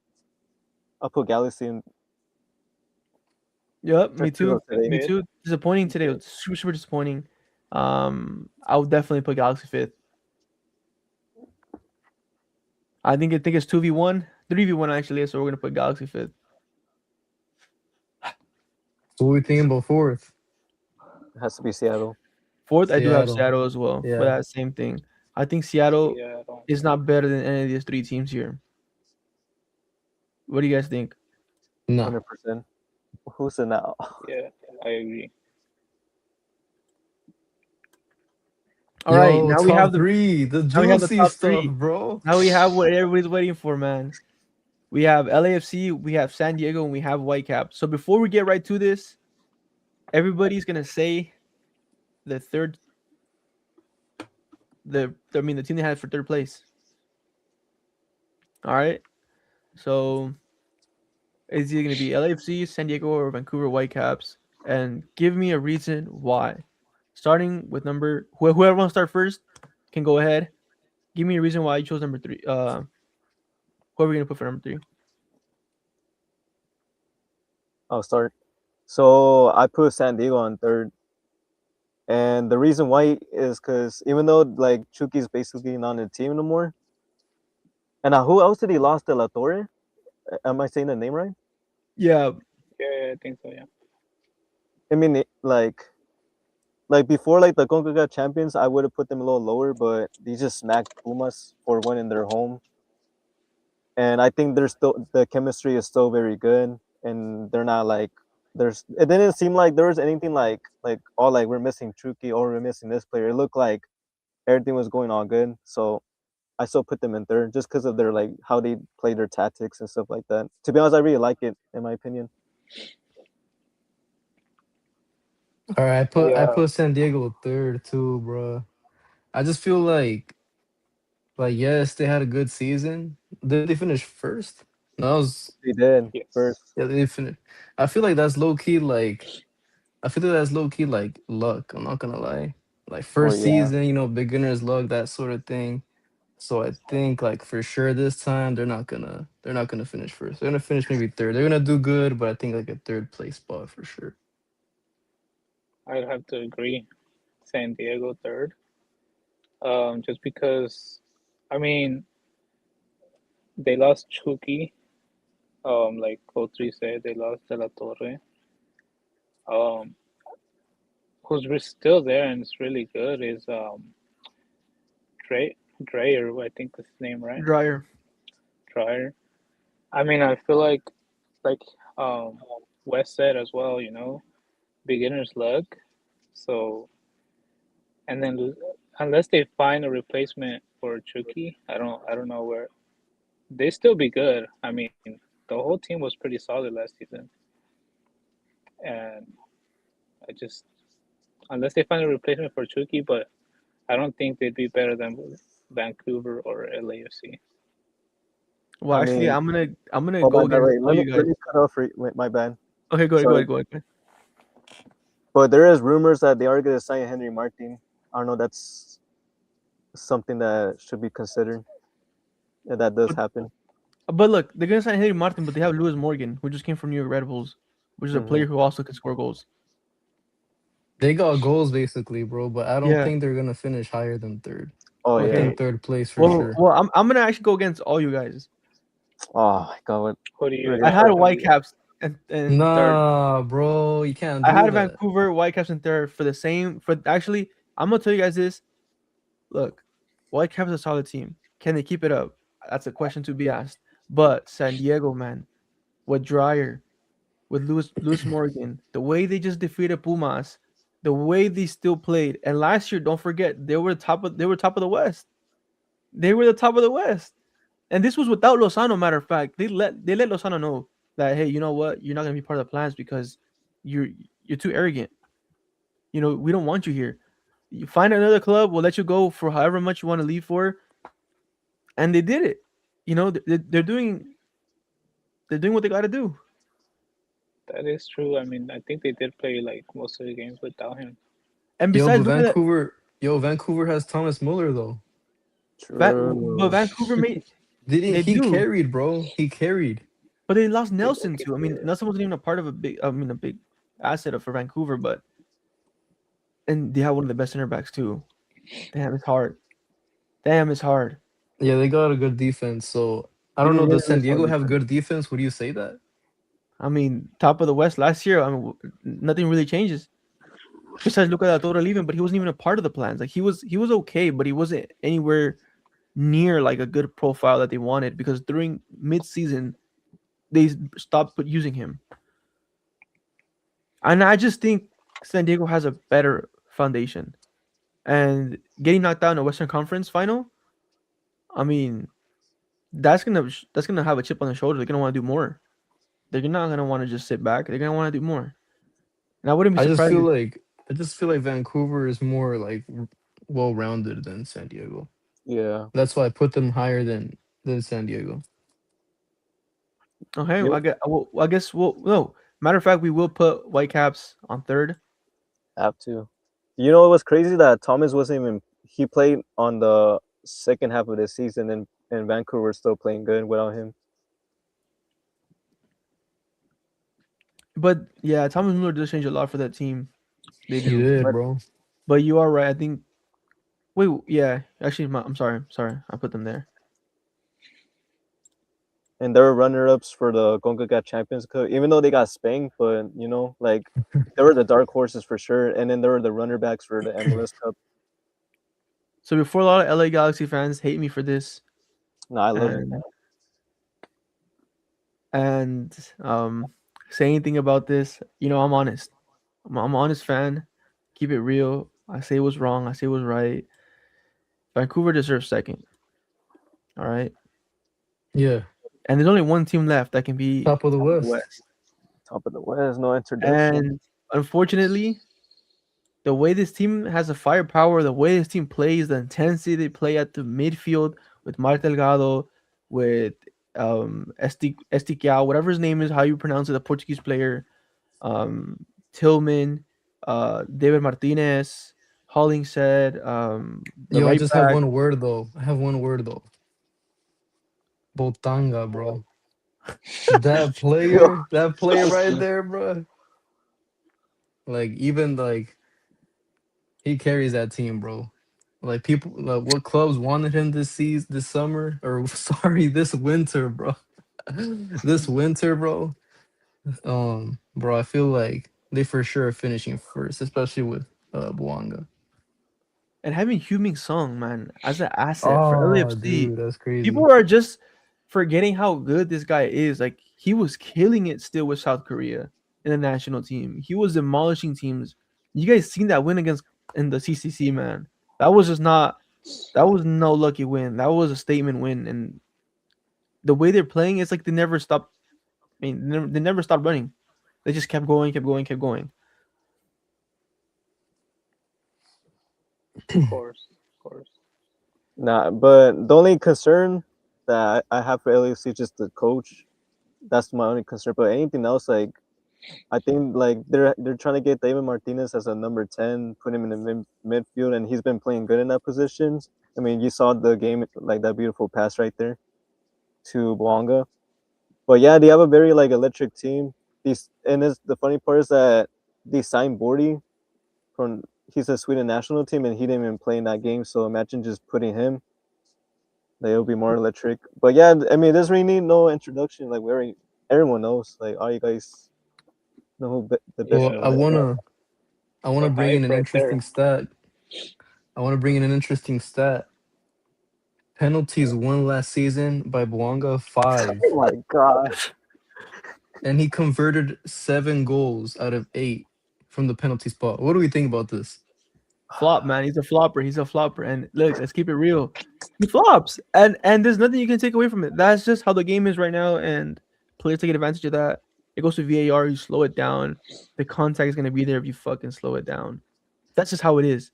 I'll put Galaxy in Yep, me just because too. of today. Me Fifth. too. Disappointing today. It was super, super disappointing. I would definitely put Galaxy fifth. I think it's 2v1, 3v1 actually, so we're gonna put Galaxy fifth. So what we thinking about fourth? It has to be Seattle. Fourth, I do have Seattle. Seattle as well for Yeah. that same thing. I think Seattle Seattle. is not better than any of these three teams here. What do you guys think? No. 100%. Who's in now? Yeah, I agree. All right, Yo, top three, the now we have the juicy top stuff, three. bro. Now we have what everybody's waiting for, man. We have LAFC, we have San Diego, and we have Whitecap. So before we get right to this, everybody's gonna say the third, the team they had for third place. All right. So is either gonna be LAFC, San Diego, or Vancouver Whitecaps? And give me a reason why. Starting with whoever wants to start first can go ahead. Give me a reason why you chose number three. Who are we gonna put for number three? I'll start. So I put San Diego on third. And the reason why is because even though like Chuki's basically not in the team no more, and who else did he lost? De La Torre? Am I saying the name right? Yeah, Yeah, I think so. Yeah. I mean, like before, like the CONCACAF champions, I would have put them a little lower, but they just smacked Pumas for winning their home, and I think they're still the chemistry is still very good, and they're not like there's. It didn't seem like there was anything like oh like we're missing Chucky or we're missing this player. It looked like everything was going all good, so I still put them in third just because of their like how they play their tactics and stuff like that. To be honest, I really like it in my opinion. All right, I Yeah. put San Diego third too, bro. I just feel like yes, they had a good season. Did they finish first? No, that was They did Yes. first. yeah, they finished. I feel like that's low key like I feel like that's low key like luck. I'm not gonna lie. Like Oh first yeah, season, you know, beginner's luck, that sort of thing. So I think like for sure this time they're not gonna finish first. They're gonna finish maybe third. They're gonna do good, but I think like a third place spot for sure. I'd have to agree. San Diego third. Just because, I mean, they lost Chucky. Like O3 said, they lost De La Torre. Um, who's still there and is really good is Dreyer. I think that's his name, right? Dryer. Dreyer. I mean, I feel like um Wes said as well. Beginner's luck. So and then unless they find a replacement for Chucky, I don't know where they still be good. I mean, the whole team was pretty solid last season, and I just unless they find a replacement for Chucky, but I don't think they'd be better than Vancouver or LAFC. Well, I actually, mean, I'm gonna oh my go bad. against Wait, all you let guys. me cut off. My bad. Okay, go ahead, go So, ahead, go ahead. but there is rumors that they are going to sign Henry Martin. I don't know. That's something that should be considered. If that does happen. But look, they're gonna sign Henry Martin, but they have Lewis Morgan, who just came from New York Red Bulls, which is a Hmm. player who also can score goals. They got goals basically, bro, but I don't Yeah. think they're gonna finish higher than third. Oh I yeah. Okay. think third place for Well, sure. I'm gonna actually go against all you guys. Oh my god. What? Who do you Really? I had have? Whitecaps and third. Nah, bro, you can't I do had that. Vancouver Whitecaps in third for the same. For actually, I'm gonna tell you guys this. Look, Whitecaps is a solid team. Can they keep it up? That's a question to be asked. But San Diego, man, with Dreyer, with Lewis Morgan, the way they just defeated Pumas, the way they still played, and last year, don't forget, they were top of the West. They were the top of the West, and this was without Lozano. Matter of fact, they let Lozano know that, hey, you know what, you're not gonna be part of the plans because you're you're too arrogant. We don't want you here. You find another club, we'll let you go for however much you want to leave for, and they did it. They're doing what they got to do. That is true. I mean, I think they did play like most of the games without him. And Yo, besides, but look at that. Vancouver has Thomas Muller though. But True. Vancouver made Didn't they he do, carried, bro? He carried. but they lost They Nelson okay too. I mean, for Nelson wasn't even a part of a big asset for Vancouver, but and they have one of the best center backs too. Damn, it's hard. Damn, it's hard. Yeah, they got a good defense. So I don't Yeah, know. yeah, Does San that's Diego solid have defense. good defense? Would you say that? I mean, top of the West last year. I mean, nothing really changes. Besides Luka Torre leaving, but he wasn't even a part of the plans. Like he was okay, but he wasn't anywhere near like a good profile that they wanted because during mid-season they stopped using him. And I just think San Diego has a better foundation. And getting knocked out in a Western Conference final, I mean, that's gonna have a chip on the shoulder. They're gonna want to do more. They're not gonna want to just sit back. They're gonna want to do more. And I wouldn't be I just surprised feel if like I just feel like Vancouver is more like well rounded than San Diego. Yeah. That's why I put them higher than San Diego. okay, Yep. I guess we'll no. Matter of fact, we will put Whitecaps on third. Have to. You know, it was crazy that Thomas wasn't even. He played on the second half of the season, and Vancouver still playing good without him. But yeah, Thomas Muller does change a lot for that team. They He do. did, But bro. you are right. I think. Wait, yeah. Actually, I'm sorry. Sorry, I put them there. And they were runner-ups for the CONCACAF Champions Cup, even though they got spanked. But like they were the dark horses for sure. And then there were the runner backs for the MLS Cup. So before a lot of LA Galaxy fans hate me for this, No, I love it. and and say anything about this, I'm honest. I'm an honest fan. Keep it real. I say it was wrong. I say it was right. Vancouver deserves second. All right. Yeah, And there's only one team left that can be top of the top of the West. West. Top of the West, no introduction. And unfortunately, the way this team has the firepower, the way this team plays, the intensity they play at the midfield with Mark Delgado, with Estiquiao, whatever his name is, how you pronounce it, the Portuguese player, Tillman, David Martinez, Hollingshead, the Yo, I right just have back. one word though. I have one word though. Botanga, bro. That player right there, bro. Like even like he carries that team, bro. Like people, like what clubs wanted him this summer, or sorry, this winter, bro. This winter, bro. Bro, I feel like they for sure are finishing first, especially with Buanga. And having Huming Song, man, as an asset for Oh, LAFC, dude, that's crazy. people are just forgetting how good this guy is. Like he was killing it still with South Korea in the national team. He was demolishing teams. You guys seen that win against in the CCC, man. That was just not. That was no lucky win. That was a statement win, and the way they're playing, it's like they never stopped. I mean, they never stopped running. They just kept going, kept going, kept going. Of course, of course. Nah, but the only concern that I have for LAFC is just the coach. That's my only concern. But anything else, like I think like they're trying to get David Martinez as a number 10, put him in the midfield, and he's been playing good in that position. I mean, you saw the game, like that beautiful pass right there to Boanga. But yeah, they have a very like electric team. The funny part is that they signed Bordy from he's a Sweden national team, and he didn't even play in that game. So imagine just putting him. Like, it'll be more electric. But yeah, I mean, there's really need no introduction. Like everyone knows. Like all you guys know who the best Well, team Yeah, I is. wanna I the wanna bring in hype an right there. interesting stat. I wanna bring in an interesting stat. Penalties won last season by Buanga Oh 5, my gosh. and he converted 7 goals out of 8 from the penalty spot. What do we think about this? Flop, man. He's a flopper. He's a flopper. And look, let's keep it real. He flops, and there's nothing you can take away from it. That's just how the game is right now, and players take advantage of that. It goes to VAR. You slow it down. The contact is gonna be there if you fucking slow it down. That's just how it is.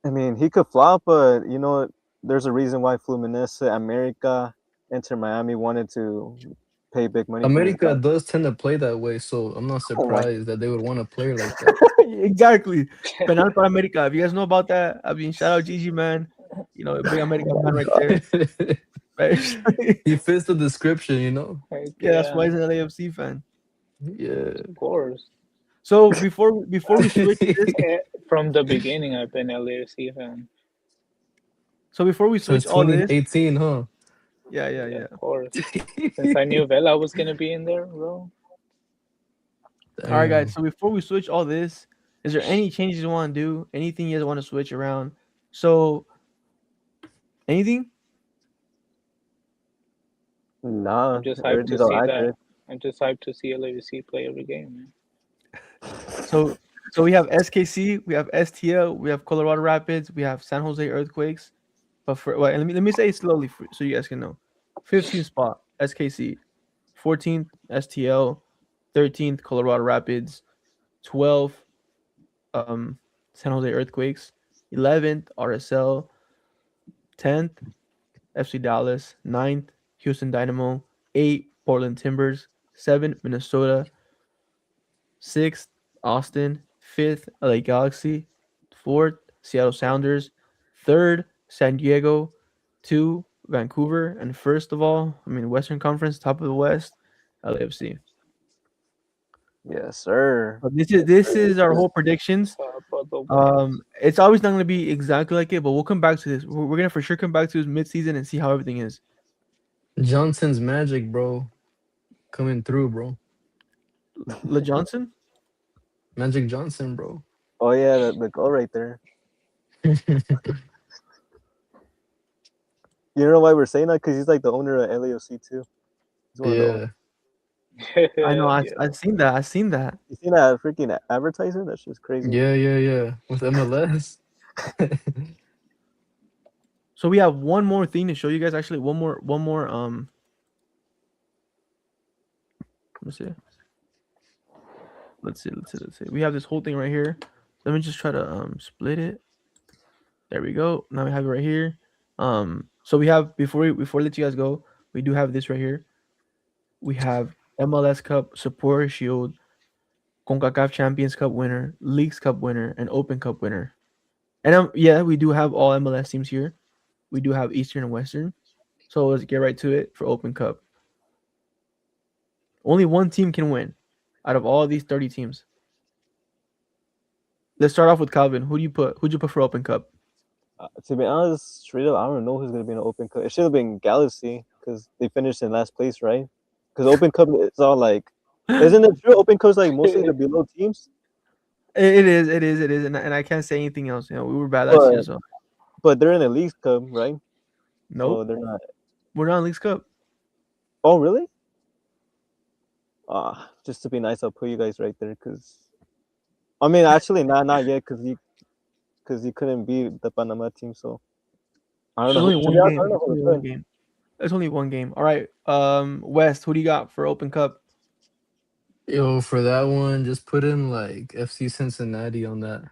I mean, he could flop, but there's a reason why Fluminense, America, Inter Miami wanted to pay big money for this guy. America does tend to play that way, so I'm not Oh my! surprised that they would want a player like that. Exactly. Penal para America. If you guys know about that, I mean, shout out Gigi, man. You know, big America man right there. Right? He fits the description, you know. Like, Yeah, that's why yeah, he's an LAFC fan. Yeah. of course. So before we switch this, From the beginning, I've been a LAFC fan. so before we Since switch all this, 2018, huh? Yeah, of course. Since I knew Vela was gonna be in there, bro. all right, guys. Damn. So before we switch all this, is there any changes you want to do? Anything you guys want to switch around? So anything? Nah, I'm just hyped to everything's all see that. accurate. I'm just hyped to see LAFC play every game, man. So so we have SKC, we have STL, we have Colorado Rapids, we have San Jose Earthquakes. But for wait, let me say it slowly so you guys can know. 15th spot SKC, 14th STL, 13th Colorado Rapids, 12th San Jose Earthquakes, 11th RSL, 10th FC Dallas, 9th Houston Dynamo, 8 Portland Timbers, 7 Minnesota, 6th Austin, 5th LA Galaxy, 4th Seattle Sounders, 3rd San Diego, 2 Vancouver, and first of all, I mean Western Conference, top of the West, LAFC. Yes, sir. But this is our whole predictions. Top of the West. It's always not going to be exactly like it, but we'll come back to this. We're going to for sure come back to this mid-season and see how everything is. Johnson's magic, bro. Coming through, bro. Le Johnson? Magic Johnson, bro. Oh yeah, the goal right there. You know why we're saying that? Because he's like the owner of LAFC too. He's one of the owners. Yeah. I know. Yeah. I've seen that. I've seen that. You seen that freaking advertisement? That's just crazy. Yeah. With MLS. So we have one more thing to show you guys. Actually, one more. Let me see. Let's see. We have this whole thing right here. Let me just try to split it. There we go. Now we have it right here. So we have before I let you guys go, we do have this right here. We have MLS Cup, Supporter Shield, CONCACAF Champions Cup winner, Leagues Cup winner, and Open Cup winner. And yeah, we do have all MLS teams here. We do have Eastern and Western. So let's get right to it for Open Cup. Only one team can win out of all these 30 teams. Let's start off with Calvin. Who'd you put for Open Cup? To be honest, straight up, I don't know who's gonna be in the Open Cup. It should have been Galaxy because they finished in last place, right? Because Open Cup is all like, isn't it true? Open Cup's like mostly the below teams, It is, and I can't say anything else. You know, we were bad last year, so but they're in the League Cup, right? nope, So they're not. we're not in Leagues Cup. Oh, really? Just to be nice, I'll put you guys right there because, I mean, actually, not yet because because he couldn't beat the Panama team. So I don't There's know. only To one be honest, I game. don't know There's who only to one put. game. There's only one game. All right. West, who do you got for Open Cup? Yo, for that one, just put in like FC Cincinnati on that.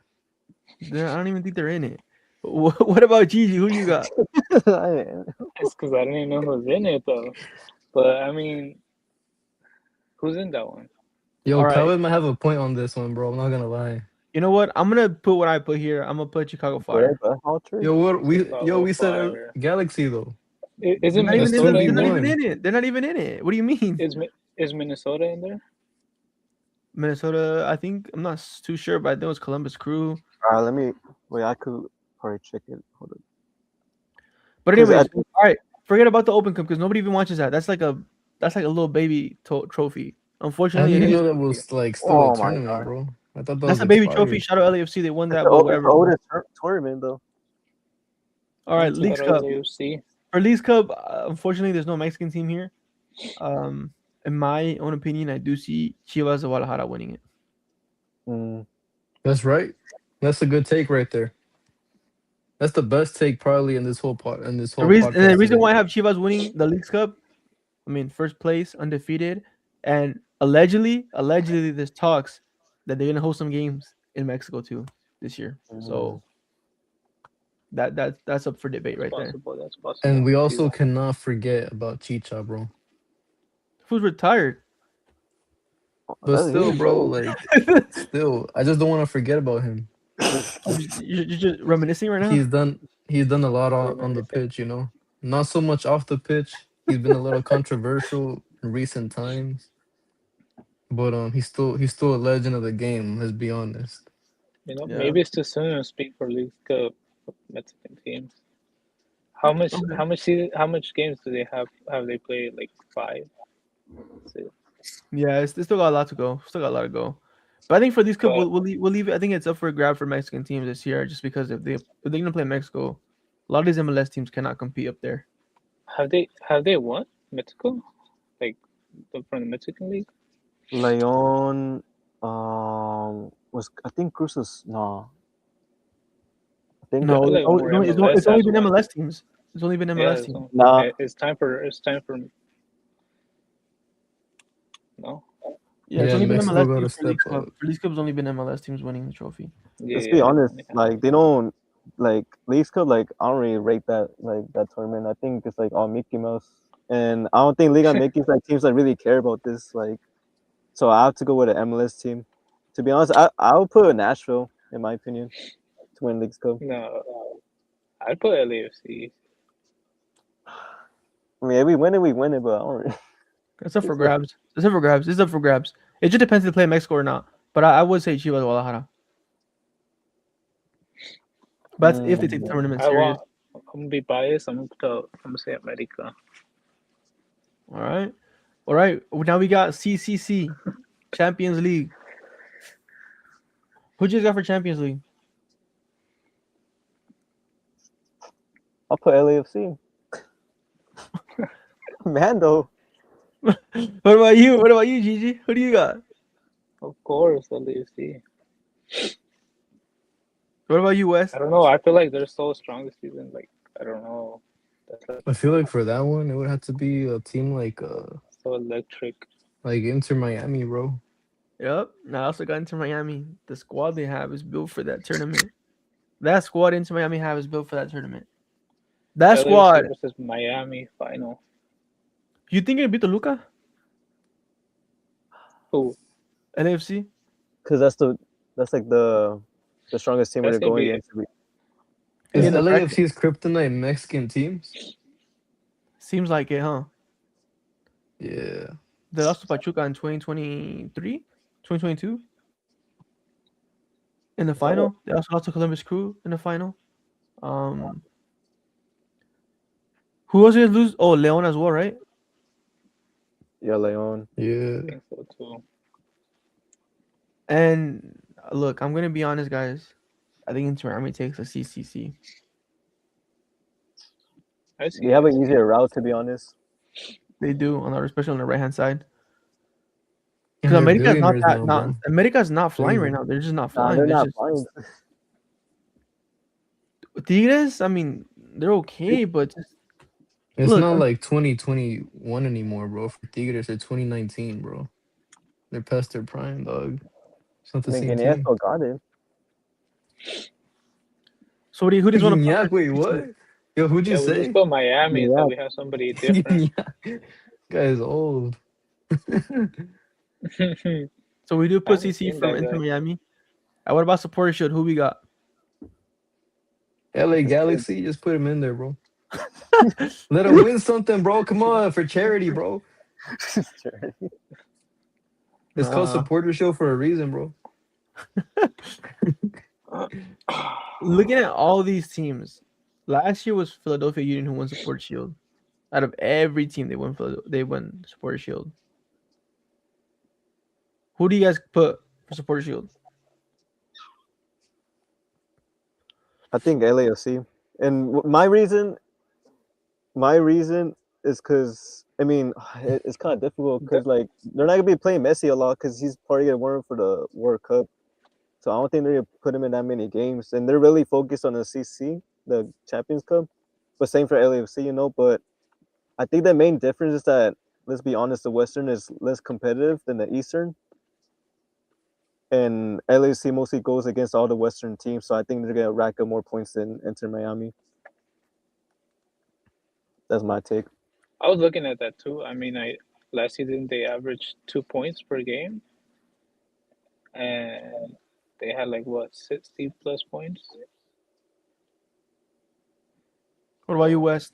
I don't even think they're in it. What about Gigi? Who do you got? It's because I don't even know who's in it though. But I mean, who's in that one? Yo, All right. Calvin might have a point on this one, bro. I'm not gonna lie. You know what? I'm gonna put what I put here. I'm gonna put Chicago Fire. Yo, what we Chicago said Fire. Galaxy though. Isn't They're not even in Minnesota it. in They're not there? even 2v1. in it. They're not even in it. What do you mean? Is Minnesota in there? Minnesota, I think I'm not too sure, but I think it was Columbus Crew. Let me wait. I could probably check it. Hold on. But 'Cause I anyways, think- all right. Forget about the Open Cup because nobody even watches that. That's like a little baby trophy. I Unfortunately, didn't it even is. know that was like still Oh a my tournament, God. bro. I thought that That's was a baby trophy. expired. Shout out LAFC. They won that, It's but the whatever. oldest tournament though. All right, Shout Leagues out Cup. LAFC. For Leagues Cup, unfortunately, there's no Mexican team here. In my own opinion, I do see Chivas de Guadalajara winning it. Mm. That's right. That's a good take right there. That's the best take probably in this whole The reason, podcast today. why I have Chivas winning the Leagues Cup, I mean, first place, undefeated, and allegedly, there's talks that they're gonna host some games in Mexico too this year. So that's up for debate right there. That's possible. And we also Yeah. cannot forget about Chicha, bro. Who's retired? But That's still, huge, bro, like still, I just don't want to forget about him. You're just reminiscing right now. He's done a lot on the pitch, you know. Not so much off the pitch. He's been a little controversial in recent times. But he's still a legend of the game, let's be honest. You know, Yeah. maybe it's too soon to speak for League Cup Mexican teams. How much games do they have? Have they played like 5? Six? Yeah, it's still got a lot to go. Still got a lot to go. But I think for these cup, But- we'll leave it. I think it's up for a grab for Mexican teams this year, just because if they're gonna play Mexico, a lot of these MLS teams cannot compete up there. Have they won Mexico? Like from the Mexican League? Leon was I think Cruz is no. I think No, feel like it's more only MLS been has MLS teams. It's only been MLS teams. Nah. It's time for no. Yeah, it's Yeah, only been Mexico MLS gotta teams for step Leagues Cup. up. For Leagues Cup, it's only been MLS teams winning the trophy. Yeah, Let's be honest, yeah. like they don't like Leagues Cup. Like I don't really rate that that tournament. I think it's like all Mickey Mouse, and I don't think Liga MX like teams that really care about this. Like, so I have to go with an MLS team. To be honest, I would put Nashville in my opinion to win Leagues Cup. No, I'd put LAFC. I mean, if we win it, but I don't really. It's up for grabs. It's up for grabs. It's up for grabs. It just depends if they play Mexico or not. But I would say Chivas Guadalajara. But that's if they take the tournament serious. I'm gonna be biased. I'm gonna say America. All right. Now we got CCC, Champions League. Who you got for Champions League? I'll put LAFC. Mando. What about you? What about you, Gigi? Who do you got? Of course, LAFC. What about you, Wes? I don't know. I feel like they're so strong this season. Like I don't know. That's like I feel like for that one, it would have to be a team like so electric. Inter Miami, bro. Yep. Now I also got into Miami. The squad they have is built for that tournament. That squad into Miami have is built for that tournament. That LAFC squad. versus Miami final. You think it beat the Luca? Who? LAFC? Because that's like the strongest team That's they're going gonna be- against. Is In the LAFC's kryptonite Mexican teams? Seems like it, huh? Yeah. They lost to Pachuca in 2023? 2022? In the final. They also lost to Columbus Crew in the final. Who was going to lose? Oh, Leon as well, right? Yeah, Leon. Yeah. I think so too. And look, I'm going to be honest, guys. I think Inter Miami takes a CCC. I see. You have an easier route, to be honest. They do, especially on the right hand side. And Because they're America's billionaires now, bro. America's not flying right Crazy. now. They're just not Nah, flying. they're They're not just- flying. Tigres, I mean, they're okay, but just It's look, not like 2021 anymore, bro. For Tigres, or 2019, bro. They're past their prime, dog. It's not I the mean, same Guinea team. still got it. so who do you want to put? Gignac, wait, what? Yo, who'd you Yeah, we just say? put Miami until Yeah, we have somebody different. Gignac. Guy is old. I So we do put haven't CC seen from that Inter guy. Miami. What about supporter shield? Who we got? LA this kid. Galaxy, just put him in there, bro. Let him win something, bro. Come on, for charity, bro. It's called Nah. supporter show for a reason, bro. Looking at all these teams, last year was Philadelphia Union who won supporter shield. Out of every team, they won supporter shield. Who do you guys put for supporter shield? I think LAFC. And my reason is because I mean it's kind of difficult because like they're not gonna be playing Messi a lot because he's probably gonna warm for the World Cup. So I don't think they're gonna put him in that many games, and they're really focused on the CC, the Champions Cup. But same for LAFC, you know. But I think the main difference is that let's be honest, the Western is less competitive than the Eastern, and LAFC mostly goes against all the Western teams. So I think they're gonna rack up more points than Inter Miami. That's my take. I was looking at that too. I mean, last season they averaged 2 points per game, and they had like what 60 plus points. What about you, So West?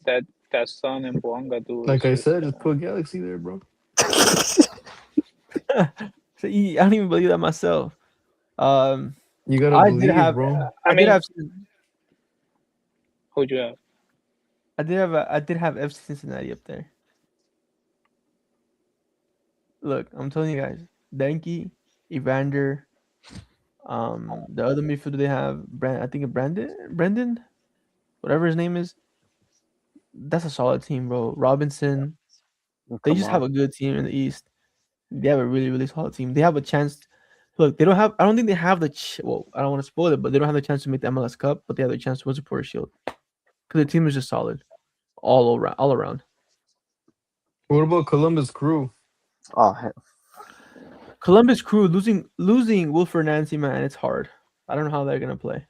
that Son and Boanga duo is Like I just said, just put Galaxy there, bro. So, I don't even believe that myself. Um, You gotta I did believe, have, bro. I I did mean, have, who'd you have? I did have FC Cincinnati up there. Look, I'm telling you guys, Denki, Evander, the other midfielder they have, I think Brendan, whatever his name is. That's a solid team, bro. Robinson, they Come just have on. a good team in the East. They have a really, really solid team. They have a chance. Look, they don't have. I don't think they have the. Well, I don't want to spoil it, but they don't have the chance to make the MLS Cup. But they have the chance to win Supporter Shield because the team is just solid, all around. All around. What about Columbus Crew? Oh, heck. Columbus Crew losing Wilfred Nancy, man, it's hard. I don't know how they're gonna play.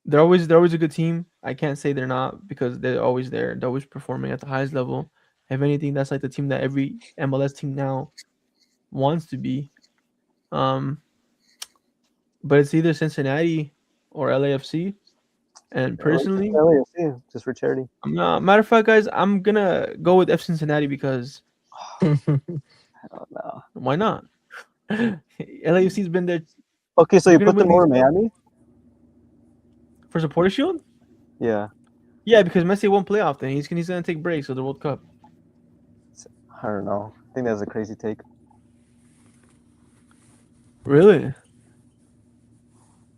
They're always a good team. I can't say they're not because they're always there. They're always performing at the highest level. If anything, that's like the team that every MLS team now wants to be. Um, but it's either Cincinnati or LAFC. And personally, LAFC, just for charity. I'm not. Matter of fact, guys, I'm gonna go with F Cincinnati because Oh, no. why not? LAFC's been there. Okay, so They're you gonna put win them over these Miami? for Supporter Shield. Yeah, Yeah, because Messi won't play often. He's gonna take breaks of the World Cup. I don't know. I think that's a crazy take. Really?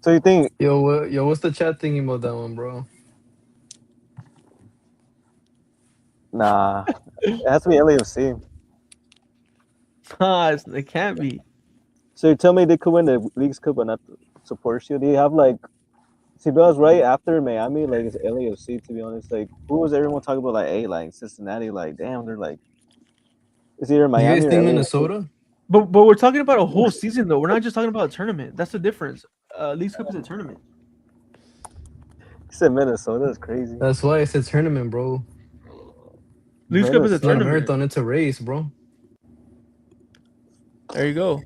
So you think Yo, what's the chat thinking about that one, bro? nah? It has to be LAFC. It can't be. So you tell me they could win the League's Cup but not the Supporter Shield. Do you have like? See, but I was right after Miami. Like it's LAFC. To be honest, like who was everyone talking about? Like, hey, like Cincinnati. Like, damn, they're like it's either You guys Miami or think LAFC. Minnesota? But we're talking about a whole season though. We're not just talking about a tournament. That's the difference. League Cup is a tournament. He said Minnesota is crazy. That's why it's a tournament, bro. League Cup is a It's not a tournament. marathon, it's a race, bro. There you go.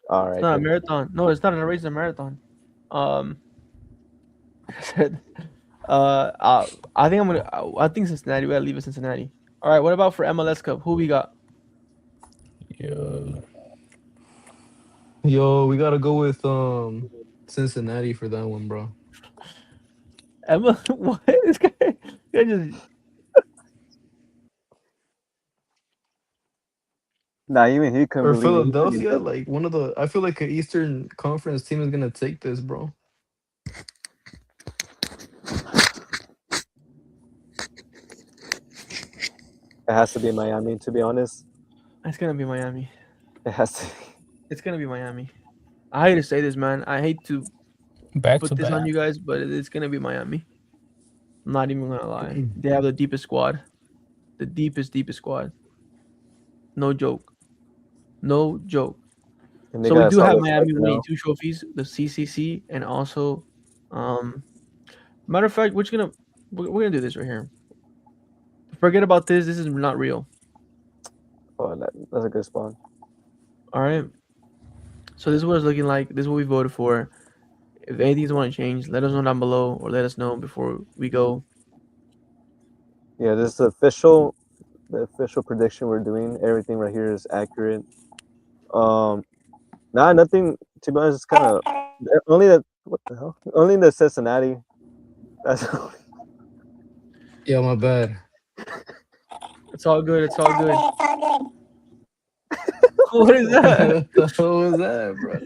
All It's right, not a then. marathon. No, it's not a race. It's a marathon. I said, I think I'm gonna. I think Cincinnati. We gotta leave it Cincinnati. All right. What about for MLS Cup? Who we got? Yeah. Yo, we gotta go with Cincinnati for that one, bro. Emma. What? This guy just. Nah, even he couldn't Or believe it. He said Philadelphia, he- like one of the I feel like an Eastern Conference team is gonna take this, bro. It has to be Miami. To be honest, It's gonna be Miami. it has to. It's gonna be Miami. I hate to say this, man. I hate to Back to put this on back. you guys, but it's gonna be Miami. I'm not even gonna lie. They have the deepest squad, the deepest squad. No joke, no joke. And they So we got a do have solid Miami striker winning now. 2 trophies, the CCC, and also, matter of fact, we're gonna do this right here. Forget about this. This is not real. Oh, that's a good spot. All right. So this is what it's looking like. This is what we voted for. If anything's want to change, let us know down below or let us know before we go. Yeah, this is the official prediction we're doing. Everything right here is accurate. Nothing. To be honest, it's kind of only that. What the hell? Only the Cincinnati. That's Yeah, my bad. It's all good. It's all good. What is that? What the hell was that, bro?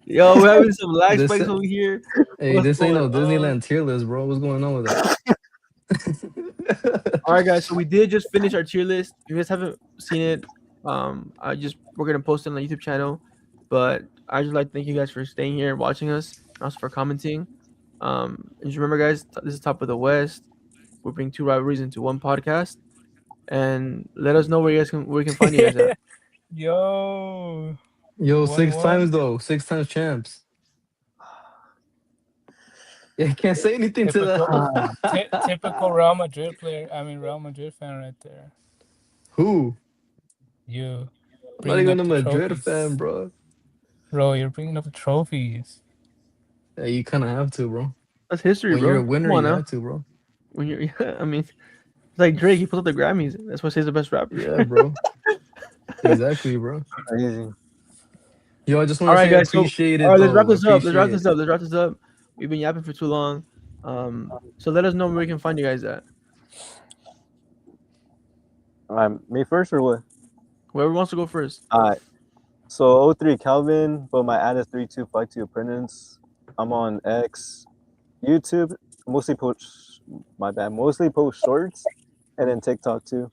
Yo, we're having some lag This, spikes over here. hey, What's this ain't going no on? Disneyland tier list, bro. What's going on with that? All right, guys. So we did just finish our tier list. If you guys haven't seen it, we're gonna post it on the YouTube channel. But I just like to thank you guys for staying here and watching us, and also for commenting. And just remember, guys, this is Top of the West. We bring two rivalries into one podcast, and let us know where we can find you guys at. Yo, Yo, 6 times 1-1. though, 6 times champs. Yeah, I can't say anything to Typical, that. typical Real Madrid player. I mean, Real Madrid fan right there. Who? You I'm not bringing even up a the Madrid fan, trophies, bro. bro. You're bringing up the trophies. Yeah, you kind of have to, bro. That's history, When you're bro. a winner, Come on you now. have to, bro. When you're, yeah, I mean, it's like Drake. He put up the Grammys. That's why he's the best rapper. Yeah, bro. Exactly, bro. crazy. Yo, I just want All to right, say I guys. So, appreciate all it, right, let's wrap though. this up. Let's wrap Appreciate this it. up. Let's wrap this up. We've been yapping for too long. So let us know where we can find you guys at. Me first or what? Whoever wants to go first. All right. So 03 Calvin, but my ad is 3252 Apprentice. I'm on X, YouTube. Mostly post. My bad. Mostly post shorts, and then TikTok too.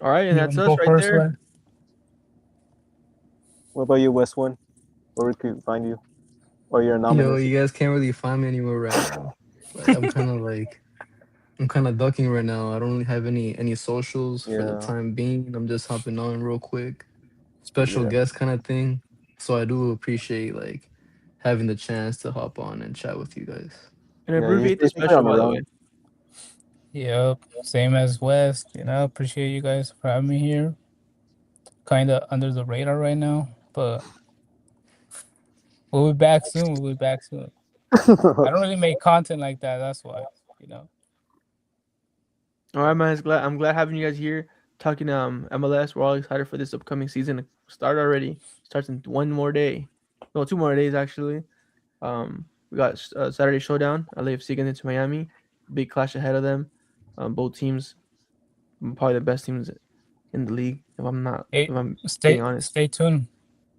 All right, and You that's want to us go right first, there. man? What about you, West One? Where we could find you, or your Yo, nomination? you guys can't really find me anywhere right now. Like I'm kind of ducking right now. I don't really have any socials for the Yeah, time being. I'm just hopping on real quick, special yeah, guest kind of thing. So I do appreciate like having the chance to hop on and chat with you guys. And yeah. You abbreviate the should play special, on the by the run. way. Yep. Same as West. Appreciate you guys for having me here. Kind of under the radar right now, but we'll be back soon. We'll be back soon. I don't really make content like that. That's why. All right, man. I'm glad having you guys here talking MLS. We're all excited for this upcoming season to start already. Starts in one more day. No, 2 more days actually. We got Saturday Showdown. LAFC getting into Miami. Big clash ahead of them. Both teams probably the best teams in the league. Hey, If I'm being stay honest. stay tuned.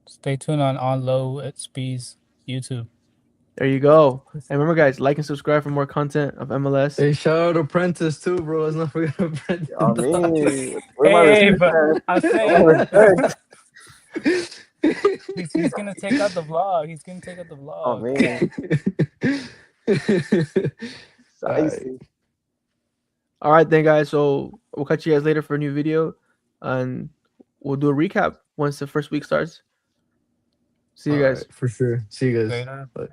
Stay tuned on Low at Speed's YouTube. There you go. And remember, guys, like and subscribe for more content of MLS. Hey, shout out Apprentice too, bro. Let's not forget Apprentice. I dog. mean, where my Hey, respect but at? I'm Where my saying respect? he's gonna take out the vlog. He's gonna take out the Oh vlog. man, All right. spicy. All right, then, guys. So we'll catch you guys later for a new video, and we'll do a recap once the first week starts. See you All guys. right, for sure. See you guys. Later. Bye.